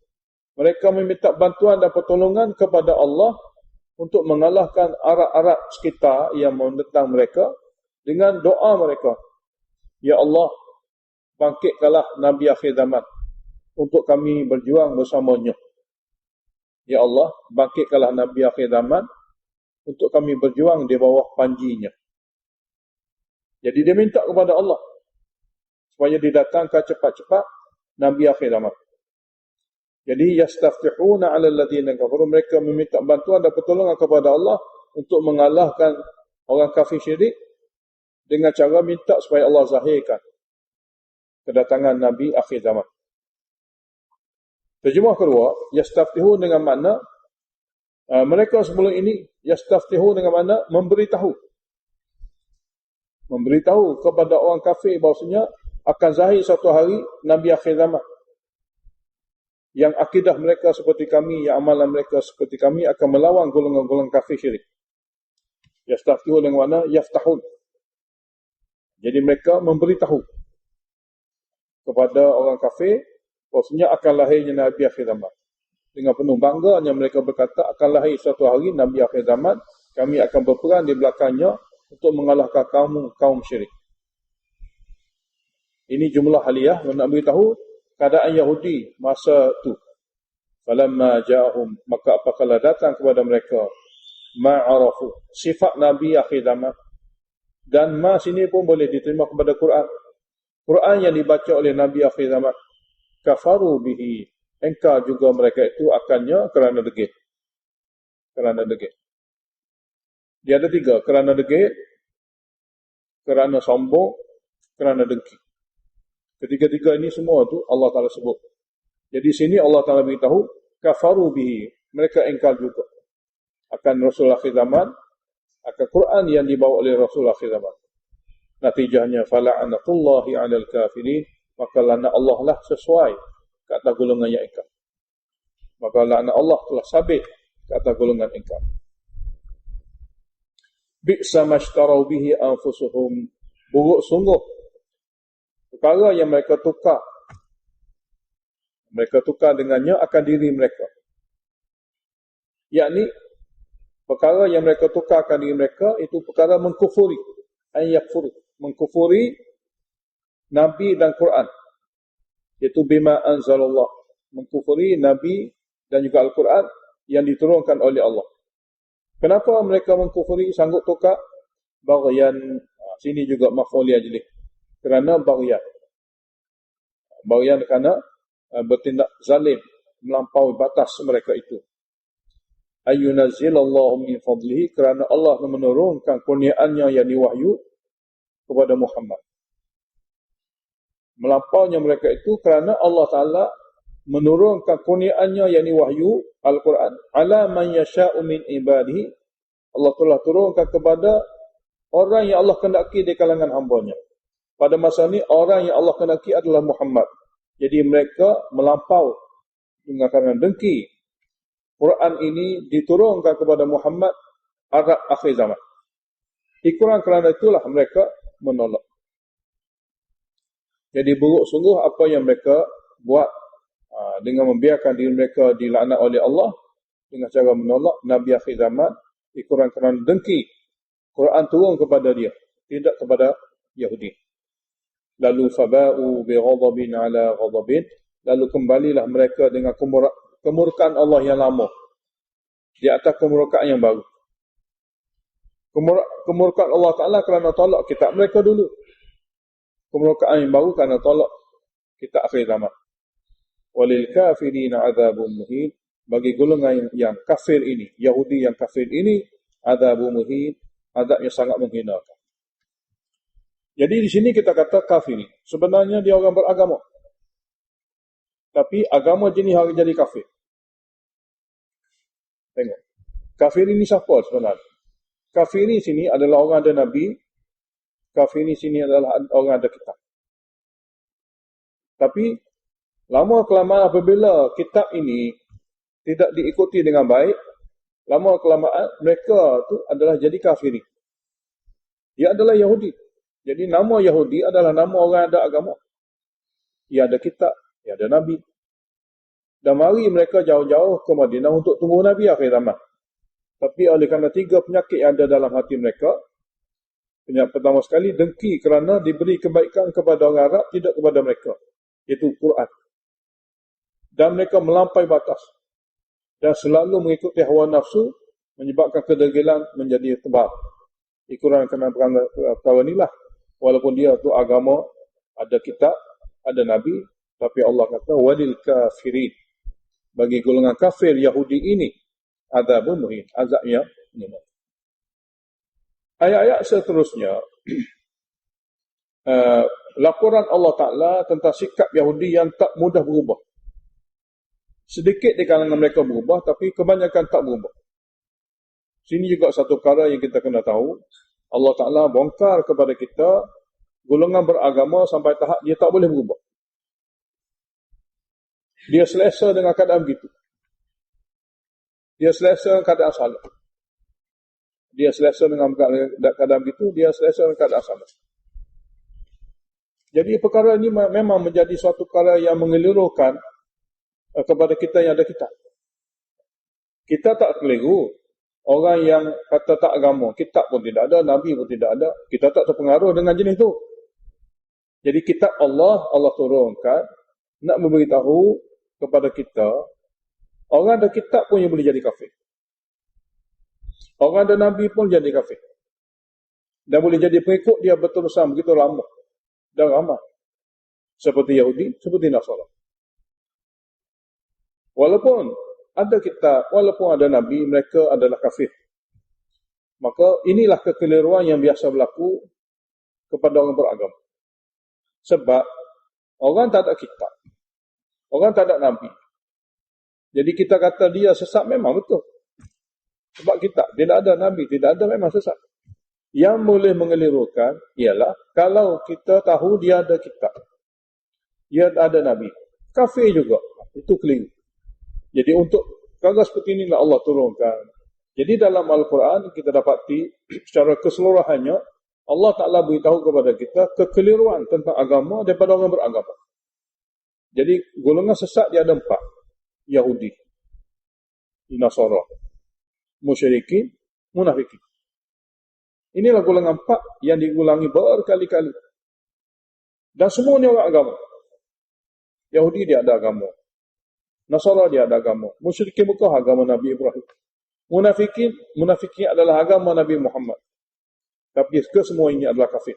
Mereka meminta bantuan dan pertolongan kepada Allah untuk mengalahkan Arab-Arab sekitar yang menentang mereka dengan doa mereka, ya Allah, bangkitkanlah Nabi akhir zaman untuk kami berjuang bersamanya. Ya Allah, bangkitkanlah Nabi akhir zaman untuk kami berjuang di bawah panjinya. Jadi dia minta kepada Allah supaya didatangkan cepat-cepat Nabi akhir zaman. Jadi yastaftihuna 'ala alladziina kafaru, mereka meminta bantuan dan pertolongan kepada Allah untuk mengalahkan orang kafir syirik dengan cara minta supaya Allah zahirkan kedatangan Nabi akhir zaman. Terjemah kedua, yastaftihun dengan makna mereka sebelum ini yastaftihun dengan makna memberitahu kepada orang kafir bahawasanya akan zahir satu hari Nabi akhir zaman. Yang akidah mereka seperti kami, yang amalan mereka seperti kami akan melawan golongan-golongan kafir syirik. Yastaftihun dengan mana? Yaftahun. Jadi mereka memberitahu kepada orang kafir bahawasanya akan lahirnya Nabi akhir zaman. Dengan penuh bangganya mereka berkata, akan lahir suatu hari Nabi akhir zaman, kami akan berperan di belakangnya untuk mengalahkan kaum syirik. Ini jumlah aliyah nak beritahu keadaan Yahudi masa itu. Falamma ja'ahum, maka apabila datang kepada mereka ma'arafu, sifat Nabi akhir zaman. Dan ma sini pun boleh diterima kepada Quran. Quran yang dibaca oleh Nabi akhir zaman. Kafaru bihi, engkar juga mereka itu akannya kerana degil. Kerana degil. Dia ada tiga, kerana degil, kerana sombong, kerana dengki. Ketiga-tiga ini semua tu Allah Ta'ala sebut. Jadi sini Allah Ta'ala beritahu, kafaru bihi, mereka engkar juga akan Rasul akhir zaman, akan Quran yang dibawa oleh Rasul akhir zaman. Natijahnya, fala'anatullahi 'alal kafirin, maka laknat Allah lah sesuai ke atas golongan yang engkar. Maka laknat Allah telah sabit ke atas golongan engkar. Bi'sa mashtarau bihi anfusuhum, buruk sungguh perkara yang mereka tukar dengannya akan diri mereka. Yakni perkara yang mereka tukarkan diri mereka itu perkara mengkufuri, ayakfuru, mengkufuri Nabi dan Quran. Iaitu bima anzalallah, mengkufuri Nabi dan juga Al-Quran yang diturunkan oleh Allah. Kenapa mereka mengkufuri, sanggup tukar? Baghyan, sini juga maf'ul ajlih. Kerana baghyan. Baghyan kerana bertindak zalim, melampaui batas mereka itu. Ayyunazzilallahu min fadlihi, kerana Allah menurunkan kurniaannya yang diwahyu kepada Muhammad. Melampaunya mereka itu kerana Allah Ta'ala menurunkan kurniaannya yang diwahyu Al-Quran ala man yasha'u min ibadihi. Allah telah turunkan kepada orang yang Allah kehendaki di kalangan hamba-Nya. Pada masa ini orang yang Allah kehendaki adalah Muhammad. Jadi mereka melampau dengan kerana dengki. Quran ini diturunkan kepada Muhammad Arab akhir zaman. Ikuran kerana itulah mereka menolak. Jadi buruk sungguh apa yang mereka buat dengan membiarkan diri mereka dilaknat oleh Allah dengan cara menolak Nabi akhir zaman. Ikuran kerana dengki. Quran turun kepada dia, tidak kepada Yahudi. Lalu faba'u bi ghadabin ala ghadabin, lalu kembalilah mereka dengan kemurkaan Allah yang lama di atas kemurkaan yang baru. Kemurkaan Allah Ta'ala kerana tolak kitab mereka dulu. Kemurkaan yang baru kerana tolak kitab akhir zaman. Walil kafirina azabun muhin, bagi golongan yang kafir ini, Yahudi yang kafir ini, azabun muhin, azab yang sangat menghinakan. Jadi di sini kita kata kafir. Sebenarnya dia orang beragama. Tapi agama jenis hari jadi kafir. Tengok. Kafir ini siapa sebenarnya? Kafir ini sini adalah orang ada Nabi. Kafir ini sini adalah orang ada kitab. Tapi lama-kelamaan apabila kitab ini tidak diikuti dengan baik, lama-kelamaan mereka tu adalah jadi kafir. Dia adalah Yahudi. Jadi nama Yahudi adalah nama orang ada agama. Ia ada kitab, ia ada Nabi. Dan mari mereka jauh-jauh ke Madinah untuk tunggu Nabi akhir zaman. Tapi oleh kerana tiga penyakit yang ada dalam hati mereka, penyakit pertama sekali, dengki kerana diberi kebaikan kepada orang Arab, tidak kepada mereka. Iaitu Quran. Dan mereka melampaui batas. Dan selalu mengikuti hawa nafsu menyebabkan kedegilan menjadi tebal. Ikuran kerana perkara inilah, walaupun dia tu agama, ada kitab, ada nabi, tapi Allah kata walil kafirin, bagi golongan kafir Yahudi ini azabun muhin, azabnya menyengat. Ayat-ayat seterusnya laporan Allah Ta'ala tentang sikap Yahudi yang tak mudah berubah. Sedikit di kalangan mereka berubah, tapi kebanyakan tak berubah. Sini juga satu perkara yang kita kena tahu. Allah Ta'ala bongkar kepada kita golongan beragama sampai tahap dia tak boleh berubah. Dia selesa dengan keadaan begitu. Dia selesa dengan keadaan salah. Dia selesa dengan keadaan begitu, dia selesa dengan keadaan salah. Jadi perkara ini memang menjadi suatu perkara yang mengelirukan kepada kita yang ada kitab. Kita tak keliru. Orang yang kata tak agama, kitab pun tidak ada, nabi pun tidak ada, kita tak terpengaruh dengan jenis itu. Jadi kitab Allah turunkan nak memberitahu kepada kita, orang ada kitab pun yang boleh jadi kafir. Orang ada nabi pun jadi kafir. Dan boleh jadi pengikut dia berterusan begitu lama dan ramai. Seperti Yahudi, seperti Nasara. Walaupun ada kitab, walaupun ada nabi, mereka adalah kafir. Maka inilah kekeliruan yang biasa berlaku kepada orang beragama. Sebab orang tak ada kitab, orang tak ada nabi. Jadi kita kata dia sesat, memang betul. Sebab kitab, tidak ada nabi, tidak ada, memang sesat. Yang boleh mengelirukan ialah kalau kita tahu dia ada kitab, dia ada nabi, kafir juga, itu keliru. Jadi untuk perkara seperti inilah Allah turunkan. Jadi dalam Al-Quran kita dapati secara keseluruhannya Allah Ta'ala beritahu kepada kita kekeliruan tentang agama daripada orang beragama. Jadi golongan sesat dia ada 4. Yahudi, Nasara, musyrikin, munafikin. Inilah golongan 4 yang diulangi berkali-kali. Dan semua ni orang agama. Yahudi dia ada agama. Nasara dia ada agama. Musyrikin Mekah agama Nabi Ibrahim. Munafikin adalah agama Nabi Muhammad. Tapi kesemua ini adalah kafir.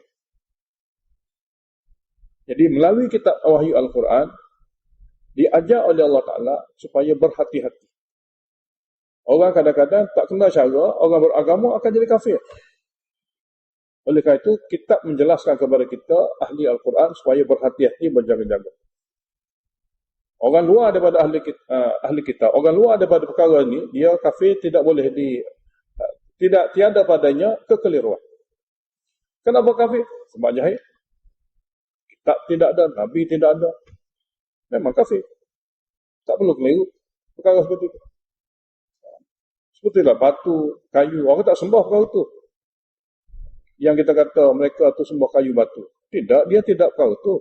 Jadi melalui kitab wahyu Al-Quran diajar oleh Allah Ta'ala supaya berhati-hati. Orang kadang-kadang tak kenal cara, orang beragama akan jadi kafir. Oleh kerana itu, kitab menjelaskan kepada kita, ahli Al-Quran, supaya berhati-hati, berjaga-jaga. Orang luar daripada ahli kitab, orang luar daripada perkara ini, dia kafir, tidak boleh tiada padanya kekeliruan. Kenapa kafir? Sebab jahil. Kitab tidak ada, nabi tidak ada. Memang kafir. Tak perlu keliru perkara seperti itu. Sepertilah batu, kayu, orang tak sembah perkara itu. Yang kita kata mereka tu sembah kayu batu. Tidak, dia tidak perkara itu.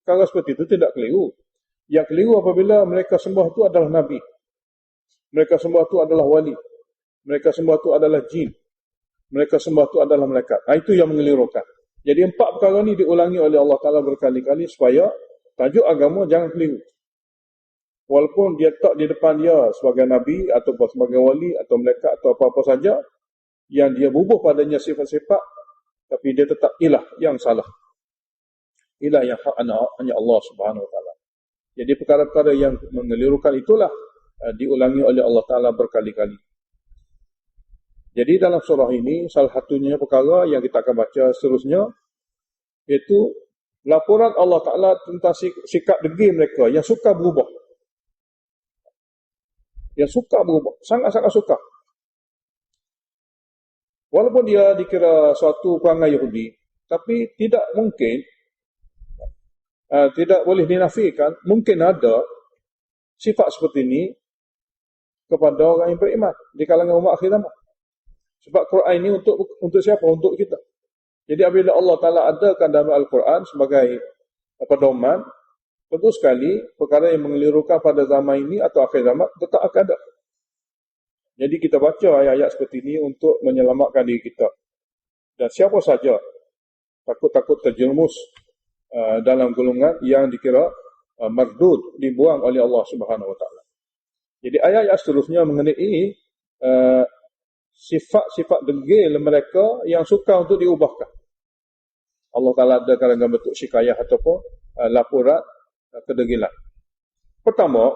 Perkara seperti itu tidak keliru. Yang keliru apabila mereka sembah itu adalah nabi. Mereka sembah itu adalah wali. Mereka sembah itu adalah jin. Mereka sembah itu adalah malaikat. Itu yang mengelirukan. Jadi 4 perkara ini diulangi oleh Allah Ta'ala berkali-kali supaya tajuk agama jangan keliru. Walaupun dia tak di depan dia sebagai nabi atau sebagai wali atau malaikat atau apa-apa saja yang dia bubuh padanya sifat-sifat, tapi dia tetap ilah yang salah. Ilah yang hak hanya Allah Subhanahu Wa Ta'ala. Jadi perkara-perkara yang mengelirukan itulah diulangi oleh Allah Ta'ala berkali-kali. Jadi dalam surah ini, salah satunya perkara yang kita akan baca seterusnya, iaitu laporan Allah Ta'ala tentang sikap degil mereka yang suka berubah. Yang suka berubah, sangat-sangat suka. Walaupun dia dikira suatu perangai Yahudi, tapi tidak mungkin, tidak boleh dinafikan, mungkin ada sifat seperti ini kepada orang yang beriman di kalangan umat akhir zaman. Sebab Quran ini untuk siapa? Untuk kita. Jadi apabila Allah Ta'ala adakan dalam Al-Quran sebagai pedoman, tentu sekali perkara yang mengelirukan pada zaman ini atau akhir zaman tetap akan ada. Jadi kita baca ayat-ayat seperti ini untuk menyelamatkan diri kita. Dan siapa saja takut-takut terjerumus dalam golongan yang dikira mardud, dibuang oleh Allah Subhanahu Wa Ta'ala. Jadi ayat-ayat seterusnya mengenai sifat-sifat degil mereka yang suka untuk diubahkan. Allah Ta'ala ada dalam bentuk syikayah ataupun laporan kedegilan. Pertama,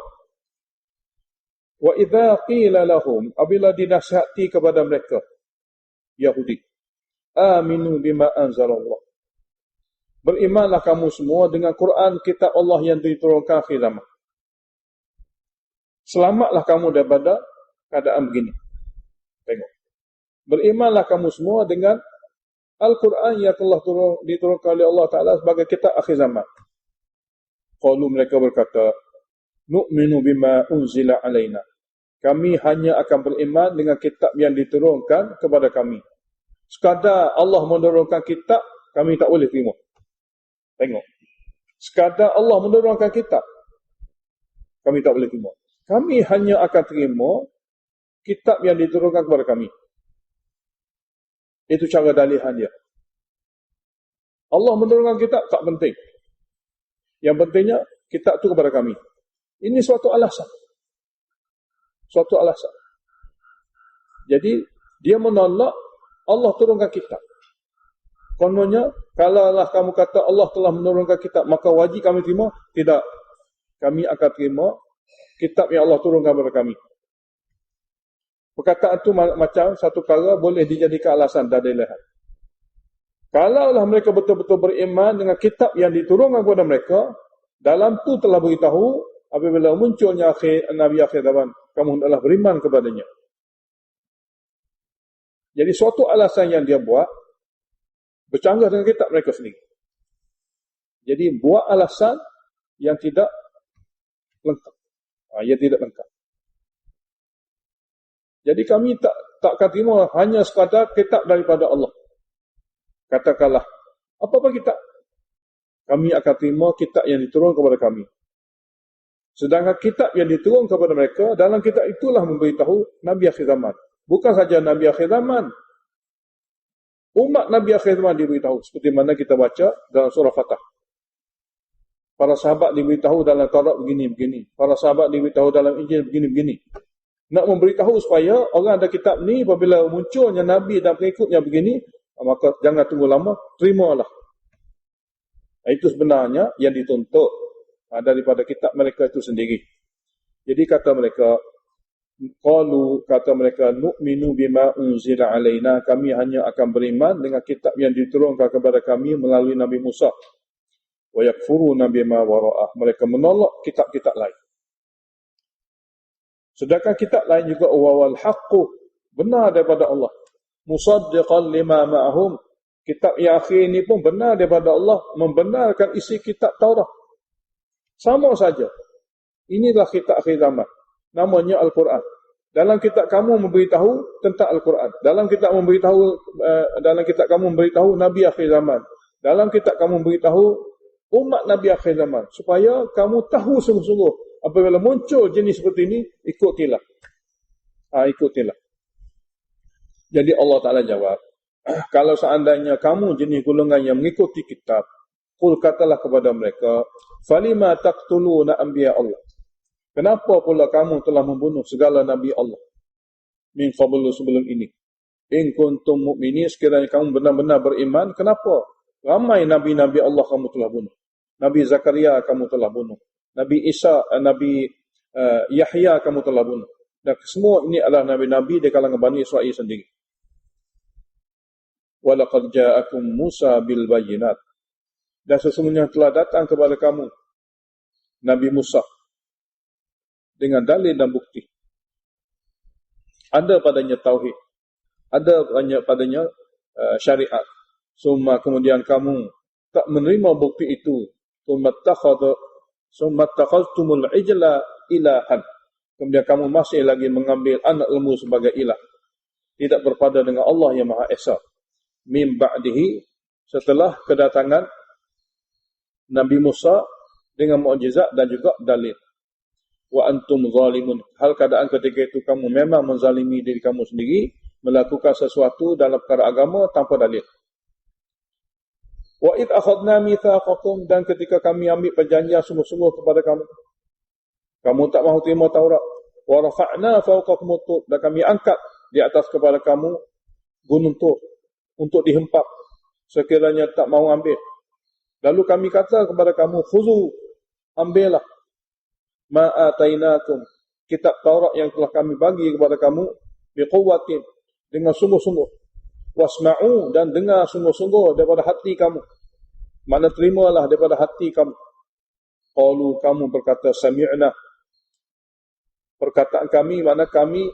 wa idza qila lahum, apabila dinasihati kepada mereka Yahudi, aminu bima anzalallah, berimanlah kamu semua dengan Quran kitab Allah yang diturunkan akhir zaman. Selamatlah kamu daripada keadaan begini. Tengok. Berimanlah kamu semua dengan Al-Quran yang telah diturunkan oleh Allah Ta'ala sebagai kitab akhir zaman. Qalu, mereka berkata, nu'minu bima unzila alaina. Kami hanya akan beriman dengan kitab yang diturunkan kepada kami. Sekadar Allah menurunkan kitab, kami tak boleh terima. Tengok. Sekadar Allah menurunkan kitab, kami tak boleh terima. Kami hanya akan terima kitab yang diturunkan kepada kami. Itu cara dalihan dia. Allah menurunkan kitab tak penting. Yang pentingnya kitab itu kepada kami. Ini suatu alasan. Suatu alasan. Jadi dia menolak Allah turunkan kitab. Kononnya, kalaulah kamu kata Allah telah menurunkan kitab, maka wajib kami terima? Tidak. Kami akan terima kitab yang Allah turunkan kepada kami. Perkataan itu macam satu perkara boleh dijadikan alasan dan dalihan. Kalaulah mereka betul-betul beriman dengan kitab yang diturunkan kepada mereka, dalam tu telah beritahu apabila munculnya Nabi akhir zaman, kamu hendaklah beriman kepadanya. Jadi suatu alasan yang dia buat bercanggah dengan kitab mereka sendiri. Jadi buat alasan yang tidak lengkap. Yang tidak lengkap. Jadi kami takkan terima hanya sekadar kitab daripada Allah. Katakanlah, apa-apa kitab? Kami akan terima kitab yang diturunkan kepada kami. Sedangkan kitab yang diturunkan kepada mereka, dalam kitab itulah memberitahu Nabi akhir zaman. Bukan saja Nabi akhir zaman. Umat Nabi akhir zaman diberitahu. Seperti mana kita baca dalam surah Fatah. Para sahabat diberitahu dalam Taurat begini-begini. Para sahabat diberitahu dalam Injil begini-begini. Nak memberitahu supaya orang ada kitab ni, apabila munculnya Nabi dan pengikutnya begini, maka jangan tunggu lama, terimalah. Itu sebenarnya yang dituntut daripada kitab mereka itu sendiri. Jadi kata mereka, qalu, kata mereka, nu'minu bima unzila alaina, kami hanya akan beriman dengan kitab yang diturunkan kepada kami melalui Nabi Musa. Wa yakfuruna bima wara'ah, mereka menolak kitab-kitab lain. Sedangkan kitab lain juga wal haqqu, benar daripada Allah. Musaddiqan lima ma'ahum, kitab yang akhir ini pun benar daripada Allah, membenarkan isi kitab Taurat. Sama saja. Inilah kitab akhir zaman. Namanya Al-Quran. Dalam kitab kamu memberitahu tentang Al-Quran. Dalam kitab kamu memberitahu Nabi akhir zaman. Dalam kitab kamu memberitahu umat Nabi akhir zaman. Supaya kamu tahu sungguh-sungguh apabila muncul jenis seperti ini, ikutilah. Ikutilah. Jadi Allah Ta'ala jawab, kalau seandainya kamu jenis golongan yang mengikuti kitab, qul, katalah kepada mereka, falima taqtuluna anbiya Allah. Kenapa pula kamu telah membunuh segala Nabi Allah? Min qablu, sebelum ini. In kuntum mu'minin, sekiranya kamu benar-benar beriman, kenapa? Ramai Nabi-Nabi Allah kamu telah bunuh. Nabi Zakaria kamu telah bunuh. Nabi Isa, Nabi Yahya kamu telah bunuh. Dan semua ini adalah Nabi-Nabi di kalangan Bani Israel sendiri. Walaqad ja'akum Musa bil bayyinat. Dan sesungguhnya telah datang kepada kamu Nabi Musa dengan dalil dan bukti. Ada padanya tauhid, ada padanya syariat. Kemudian kamu tak menerima bukti itu. Summattakhadtumul ijla ilahan. Kemudian kamu masih lagi mengambil anak lembu sebagai ilah. Tidak berpada dengan Allah yang Maha Esa. Min ba'dihi, setelah kedatangan Nabi Musa dengan mukjizat dan juga dalil. Wa antum zalimun, hal keadaan ketika itu kamu memang menzalimi diri kamu sendiri, melakukan sesuatu dalam perkara agama tanpa dalil. Wa id akhadna mitsaqakum, dan ketika kami ambil perjanjian sungguh-sungguh kepada kamu, kamu tak mahu terima Taurat. Wa rafa'na fawqakum at-tur, dan kami angkat di atas kepada kamu gunung Tur untuk dihempap sekiranya tak mau ambil. Lalu kami kata kepada kamu, khuzu, ambillah ma'atainakum, kitab Taurat yang telah kami bagi kepada kamu, biquwwatin, dengan sungguh-sungguh, wasma'u, dan dengar sungguh-sungguh daripada hati kamu, makna terimalah daripada hati kamu. Qalu, kamu berkata, sami'na, perkataan kami makna kami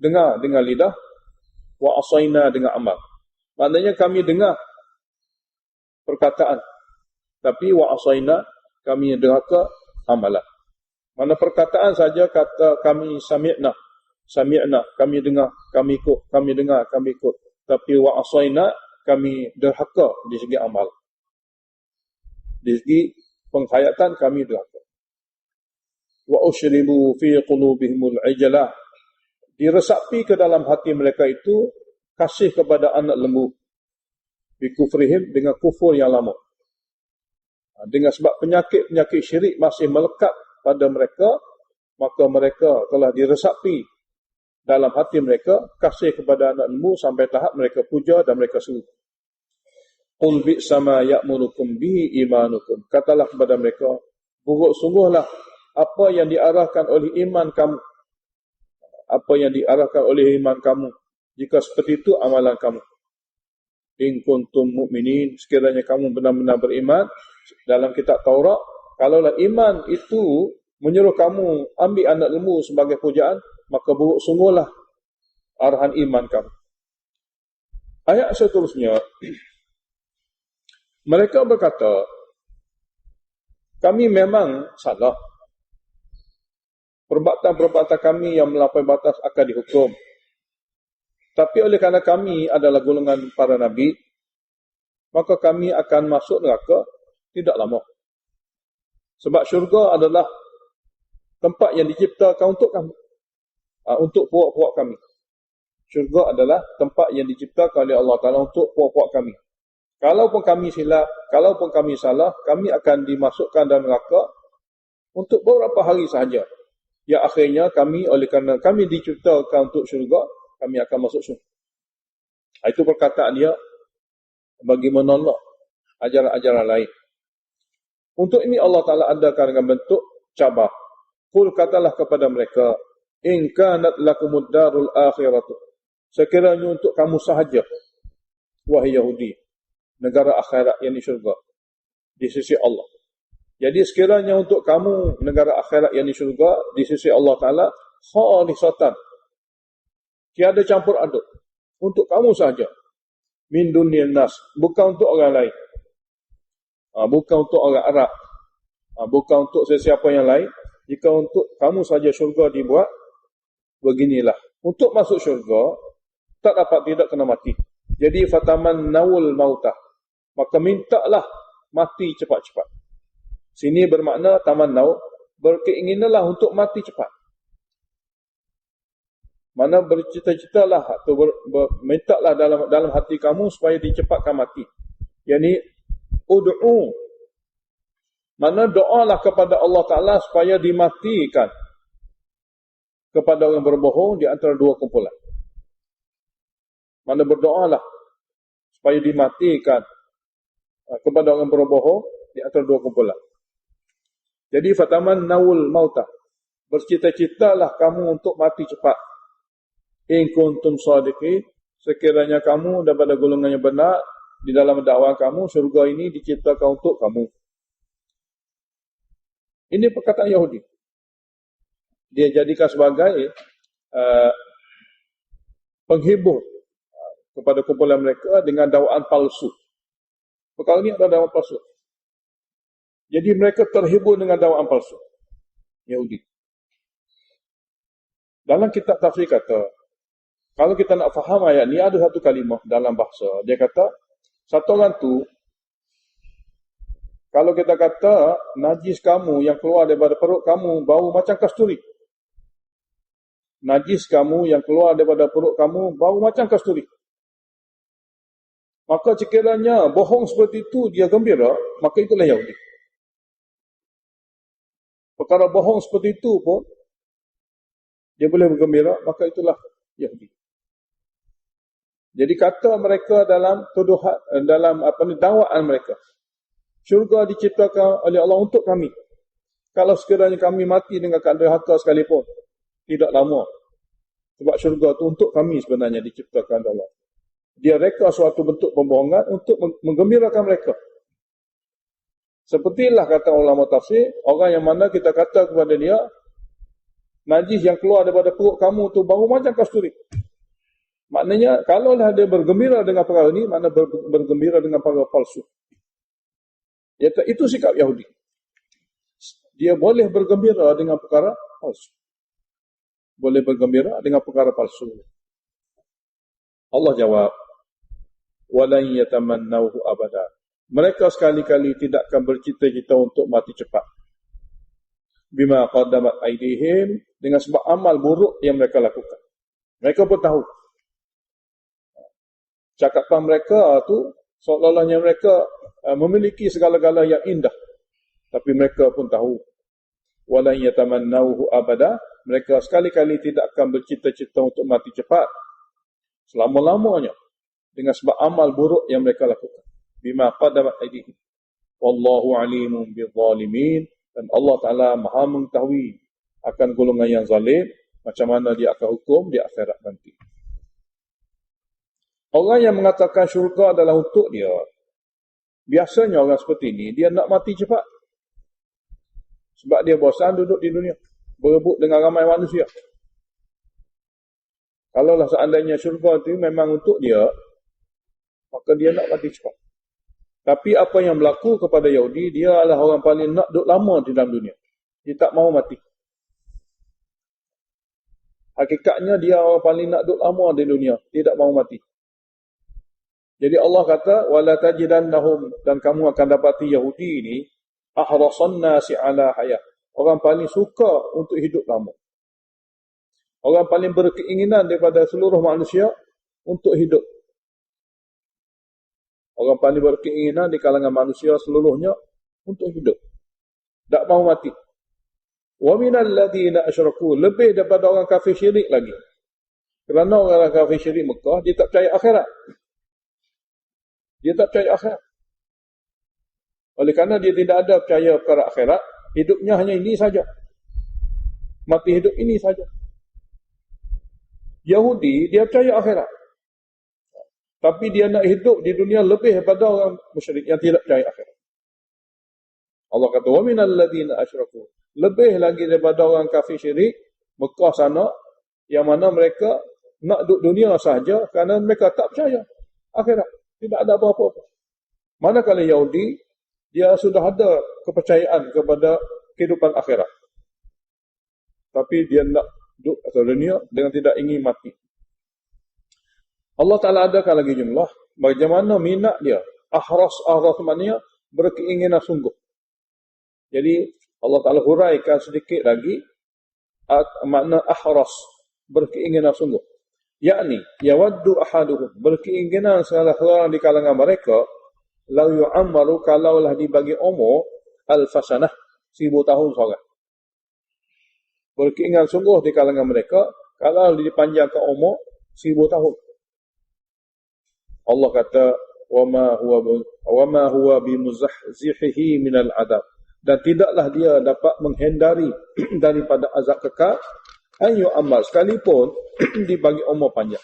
dengar dengan lidah, wa asaina dengan amal. Maknanya kami dengar perkataan, tapi wa asaina, kami derhaka amalan. Mana perkataan saja kata kami sami'na, kami dengar, kami ikut, kami dengar, kami ikut. Tapi wa asaina, kami derhaka di segi amal. Di segi penghayatan kami derhaka. Wa ushribu fi qulubihimul ijlah, diresapi ke dalam hati mereka itu kasih kepada anak lembu, bi kufrihim, dengan kufur yang lama. Dengan sebab penyakit-penyakit syirik masih melekat pada mereka, maka mereka telah diresapi dalam hati mereka kasih kepada anak lembu sampai tahap mereka puja dan mereka seru. Qul bi'sa ma ya'murukum bihi imanukum, katalah kepada mereka, buruk sungguhlah apa yang diarahkan oleh iman kamu. Apa yang diarahkan oleh iman kamu, jika seperti itu amalan kamu. In kuntum mu'minin, sekiranya kamu benar-benar beriman. Dalam kitab Taurat, kalaulah iman itu menyuruh kamu ambil anak lembu sebagai pujaan, maka buruk sungguhlah arahan iman kamu. Ayat seterusnya, mereka berkata, kami memang salah. Perbuatan-perbuatan kami yang melampaui batas akan dihukum. Tapi oleh kerana kami adalah golongan para nabi, maka kami akan masuk neraka tidak lama. Sebab syurga adalah tempat yang diciptakan untuk kami, untuk puak-puak kami. Syurga adalah tempat yang diciptakan oleh Allah Ta'ala untuk puak-puak kami. Kalaupun kami silap, kalaupun kami salah, kami akan dimasukkan dalam neraka untuk beberapa hari sahaja. Ya akhirnya kami, oleh kerana kami diciptakan untuk syurga, kami akan masuk syurga. Itu perkataan dia bagi menolak ajaran-ajaran lain. Untuk ini Allah Ta'ala adakan dengan bentuk cabar. Qul, katalah kepada mereka, in kanat lakumud darul akhiratu, sekiranya untuk kamu sahaja, wahai Yahudi, negara akhirat yang di syurga, di sisi Allah. Jadi sekiranya untuk kamu negara akhirat yang di syurga, di sisi Allah Ta'ala, khalisatan, tiada campur aduk, untuk kamu sahaja, min dunil nas, bukan untuk orang lain, bukan untuk orang Arab, bukan untuk sesiapa yang lain. Jika untuk kamu sahaja syurga dibuat, beginilah. Untuk masuk syurga, tak dapat tidak kena mati. Jadi fataman nawul mautah, maka mintalah mati cepat-cepat. Sini bermakna tamannaw, berkeinginanlah untuk mati cepat. Mana bercita-citalah atau mintalah dalam hati kamu supaya dicepatkan mati. Yani ud'u, mana doalah kepada Allah Ta'ala supaya dimatikan kepada orang berbohong di antara dua kumpulan. Mana berdoalah supaya dimatikan kepada orang berbohong di antara dua kumpulan. Jadi fataman nawul mautah, bercita-citalah kamu untuk mati cepat. In kuntum sadiqin, sekiranya kamu daripada golongan yang benar di dalam dakwah kamu, syurga ini diciptakan untuk kamu. Ini perkataan Yahudi. Dia jadikan sebagai penghibur kepada kumpulan mereka dengan dakwaan palsu. Perkara ini adalah dakwaan palsu. Jadi mereka terhibur dengan dakwaan palsu Yahudi. Dalam kitab tafsir kata, kalau kita nak faham ayat ni, ada satu kalimah dalam bahasa. Dia kata, satu orang tu, kalau kita kata, najis kamu yang keluar daripada perut kamu, bau macam kasturi. Najis kamu yang keluar daripada perut kamu, bau macam kasturi. Maka sekiranya bohong seperti itu, dia gembira, maka itulah Yahudi. Perkara bohong seperti itu pun, dia boleh bergembira, maka itulah Yahudi. Jadi kata mereka dalam tuduhan, dalam dakwaan mereka, syurga diciptakan oleh Allah untuk kami. Kalau sekiranya kami mati dengan keadaan haka sekalipun, tidak lama. Sebab syurga itu untuk kami sebenarnya diciptakan oleh Allah. Dia reka suatu bentuk pembohongan untuk menggembirakan mereka. Sepertilah kata ulama tafsir, orang yang mana kita kata kepada dia, najis yang keluar daripada perut kamu tu baru macam kasturi. Maknanya, kalaulah dia bergembira dengan perkara ini, makna bergembira dengan perkara palsu. Itu sikap Yahudi. Dia boleh bergembira dengan perkara palsu. Boleh bergembira dengan perkara palsu. Allah jawab, وَلَنْ يَتَمَنَّوْهُ أَبَدًا. Mereka sekali-kali tidak akan bercita-cita untuk mati cepat. بِمَا قَدَّمَتْ أَيْدِيهِمْ, dengan sebab amal buruk yang mereka lakukan. Mereka pun tahu. Cakapan mereka tu seolah-olahnya mereka memiliki segala-gala yang indah. Tapi mereka pun tahu. وَلَنْ يَتَمَنَّوْهُ أَبَدًا. Mereka sekali-kali tidak akan bercita-cita untuk mati cepat. Selama-lamanya. Dengan sebab amal buruk yang mereka lakukan. بِمَا قَدَّمَتْ أَيْدِيهِمْ وَاللَّهُ عَلِيمٌ بِالظَّالِمِينَ. Dan Allah Ta'ala maha mengetahui akan golongan yang zalim, macam mana dia akan hukum di akhirat nanti. Orang yang mengatakan syurga adalah untuk dia, biasanya orang seperti ini, dia nak mati cepat. Sebab dia bosan duduk di dunia, berebut dengan ramai manusia. Kalaulah seandainya syurga itu memang untuk dia, maka dia nak mati cepat. Tapi apa yang berlaku kepada Yahudi, dia adalah orang paling nak duduk lama di dalam dunia. Dia tak mahu mati. Hakikatnya dia orang paling nak duduk lama di dunia, tidak mahu mati. Jadi Allah kata, wala tajidannahum, dan kamu akan dapati Yahudi ini ahrasan nasi ala hayah. Orang paling suka untuk hidup lama. Orang paling berkeinginan daripada seluruh manusia untuk hidup. Orang paling berkeinginan di kalangan manusia seluruhnya untuk hidup. Tak mahu mati. Wa minal ladzina asyraku, lebih daripada orang kafir syirik lagi. Kerana orang kafir syirik Mekah, dia tak percaya akhirat. Dia tak percaya akhirat. Oleh kerana dia tidak ada percaya perkara akhirat, hidupnya hanya ini saja. Mati hidup ini saja. Yahudi, dia percaya akhirat. Tapi dia nak hidup di dunia lebih daripada orang musyrik yang tidak percaya akhirat. Allah kata, wa minal ladzina asyraku, lebih lagi daripada orang kafir syirik Mekah sana, yang mana mereka nak duduk dunia sahaja kerana mereka tak percaya akhirat. Tidak ada apa-apa. Manakala Yahudi, dia sudah ada kepercayaan kepada kehidupan akhirat. Tapi dia nak duduk atas dunia dengan tidak ingin mati. Allah Ta'ala adakan lagi jumlah, bagaimana minat dia. Ahras maknanya berkeinginan sungguh. Jadi Allah Ta'ala huraikan sedikit lagi makna ahras, berkeinginan sungguh. Yakni, yawaddu ahaduhum, berkeinginan salah seorang di kalangan mereka, lau yu'ammaru, kalaulah dibagi umur, al-fasanah, 1000 tahun seorang. Berkeinginan sungguh di kalangan mereka, kalau dipanjangkan umur, 1000 tahun. Allah kata, وَمَا هُوَ بِمُزَحْزِحِهِ مِنَ الْعَذَابِ, dan tidaklah dia dapat menghindari daripada azab kekal, Ayu amal, sekalipun dibagi umur panjang.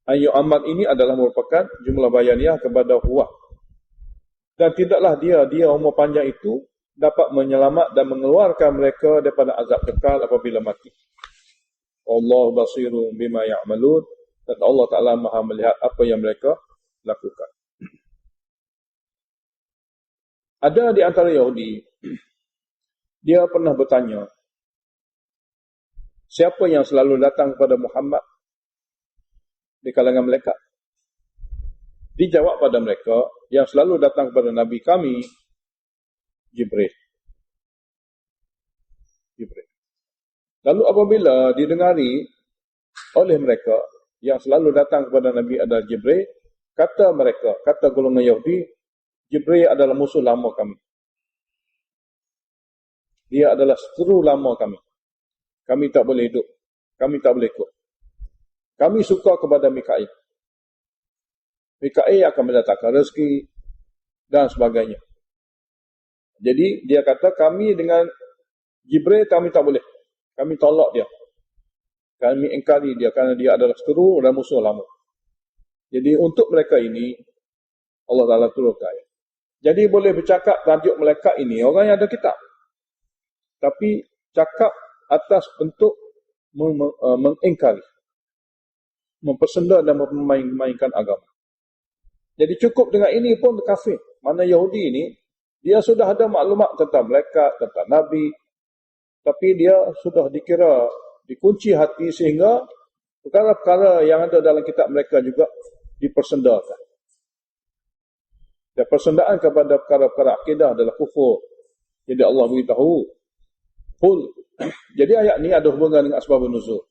Ayu amal ini adalah merupakan jumlah bayaniah kepada huwa. Dan tidaklah dia umur panjang itu dapat menyelamat dan mengeluarkan mereka daripada azab kekal apabila mati. Allah basirun bima ya'malun, dan Allah Ta'ala maha melihat apa yang mereka lakukan. Ada di antara Yahudi, dia pernah bertanya, siapa yang selalu datang kepada Muhammad di kalangan malaikat? Dijawab pada mereka, yang selalu datang kepada Nabi kami, Jibril. Lalu apabila didengari oleh mereka, yang selalu datang kepada Nabi adalah Jibril, kata mereka, kata golongan Yahudi, Jibril adalah musuh lama kami. Dia adalah seteru lama kami. Kami tak boleh hidup. Kami tak boleh ikut. Kami suka kepada Mikail. Mikail akan mendatangkan rezeki dan sebagainya. Jadi dia kata kami dengan Jibril kami tak boleh. Kami tolak dia. Kami ingkari dia kerana dia adalah seteru dan musuh lama. Jadi untuk mereka ini Allah Ta'ala turunkan ayat. Jadi boleh bercakap tajuk malaikat ini orang yang ada kitab. Tapi cakap atas bentuk mengingkari, mempersenda dan memainkan agama. Jadi cukup dengan ini pun kafir. Mana Yahudi ini dia sudah ada maklumat tentang malaikat, tentang Nabi. Tapi dia sudah dikira dikunci hati sehingga perkara-perkara yang ada dalam kitab mereka juga dipersendakan. Dan persendaan kepada perkara-perkara akidah adalah kufur. Jadi Allah beritahu, qul. Jadi ayat ni ada hubungan dengan asbabun nuzul.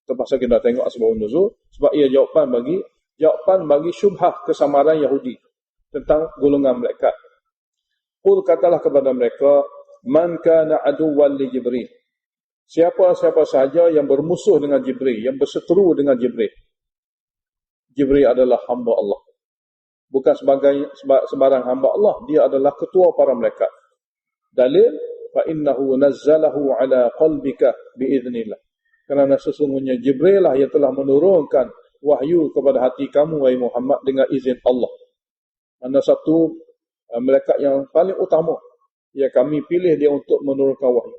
Terpaksa kita tengok asbabun nuzul sebab ia jawapan bagi syubhah kesamaran Yahudi tentang golongan malaikat. Qul, katalah kepada mereka, man kana aduwwan li Jibril. Siapa-siapa sahaja yang bermusuh dengan Jibril, yang berseteru dengan Jibril. Jibril adalah hamba Allah. Bukan sembarang hamba Allah, dia adalah ketua para malaikat. Dalil, fa innahu nazzalahu ala qalbika biiznillah. Kerana sesungguhnya Jibril lah yang telah menurunkan wahyu kepada hati kamu wahai Muhammad dengan izin Allah. Mana satu malaikat yang paling utama yang kami pilih dia untuk menurunkan wahyu.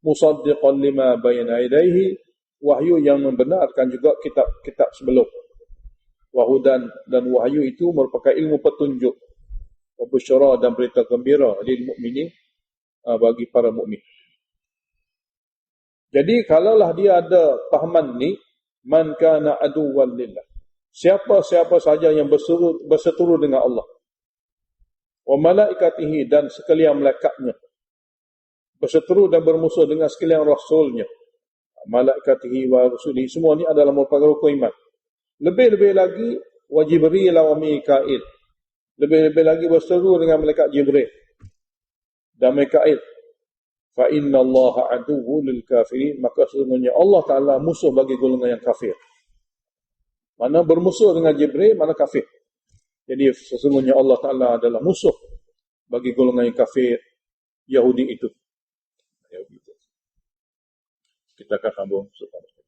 Musaddiqan lima bayna yadayhi, wahyu yang membenarkan juga kitab-kitab sebelum. Wahudan, dan wahyu itu merupakan ilmu petunjuk, wabusyara, dan berita gembira lil mukminin, bagi para mukmin. Jadi kalaulah dia ada pahaman ni, man kana aduwwan lillah, siapa-siapa saja yang berseteru dengan Allah, wa malaikatihi, dan sekalian malaikatnya, berseteru dan bermusuh dengan sekalian rasulnya, malaikatihi wa rusulihi, semua ni adalah merupakan rukun iman. Lebih-lebih lagi wa Jibril wa Mikail, lebih-lebih lagi berseteru dengan malaikat Jibril dan Mikail. Fa inna Allah aduwwul lil kafirin, maka sesungguhnya Allah Taala musuh bagi golongan yang kafir. Mana bermusuh dengan Jibril, mana kafir. Jadi sesungguhnya Allah Taala adalah musuh bagi golongan yang kafir Yahudi itu. Kita akan sambung seterusnya.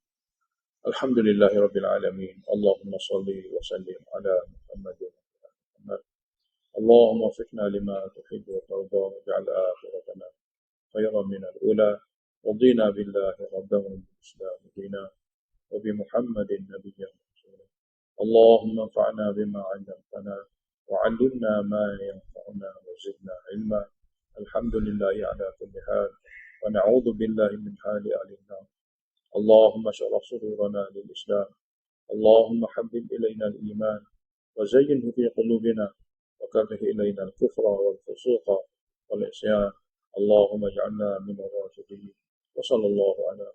Alhamdulillahi Rabbil Alamin. Allahumma salli wa sallim ala Muhammadin. Allahumma fiqna lima tuhibbu wa tarda, waj'al akhiratana khayran min al-ula, wadina billahi rabban wa islam dina, wa bi Muhammadin nabiyyan rasulullah. Allahumma anfa'na bima 'allamtana, wa 'allimna ma yanfa'una, wa zidna ilma. Alhamdulillahi ala kulli hal, wa na'udzu billahi min hali ahli an-nar. اللهم اشرح صدورنا للإسلام. اللهم حبب إلينا الإيمان وزينه في قلوبنا وكره إلينا الكفر والفسوق والعصيان. اللهم اجعلنا من الراشدين. وصلى الله على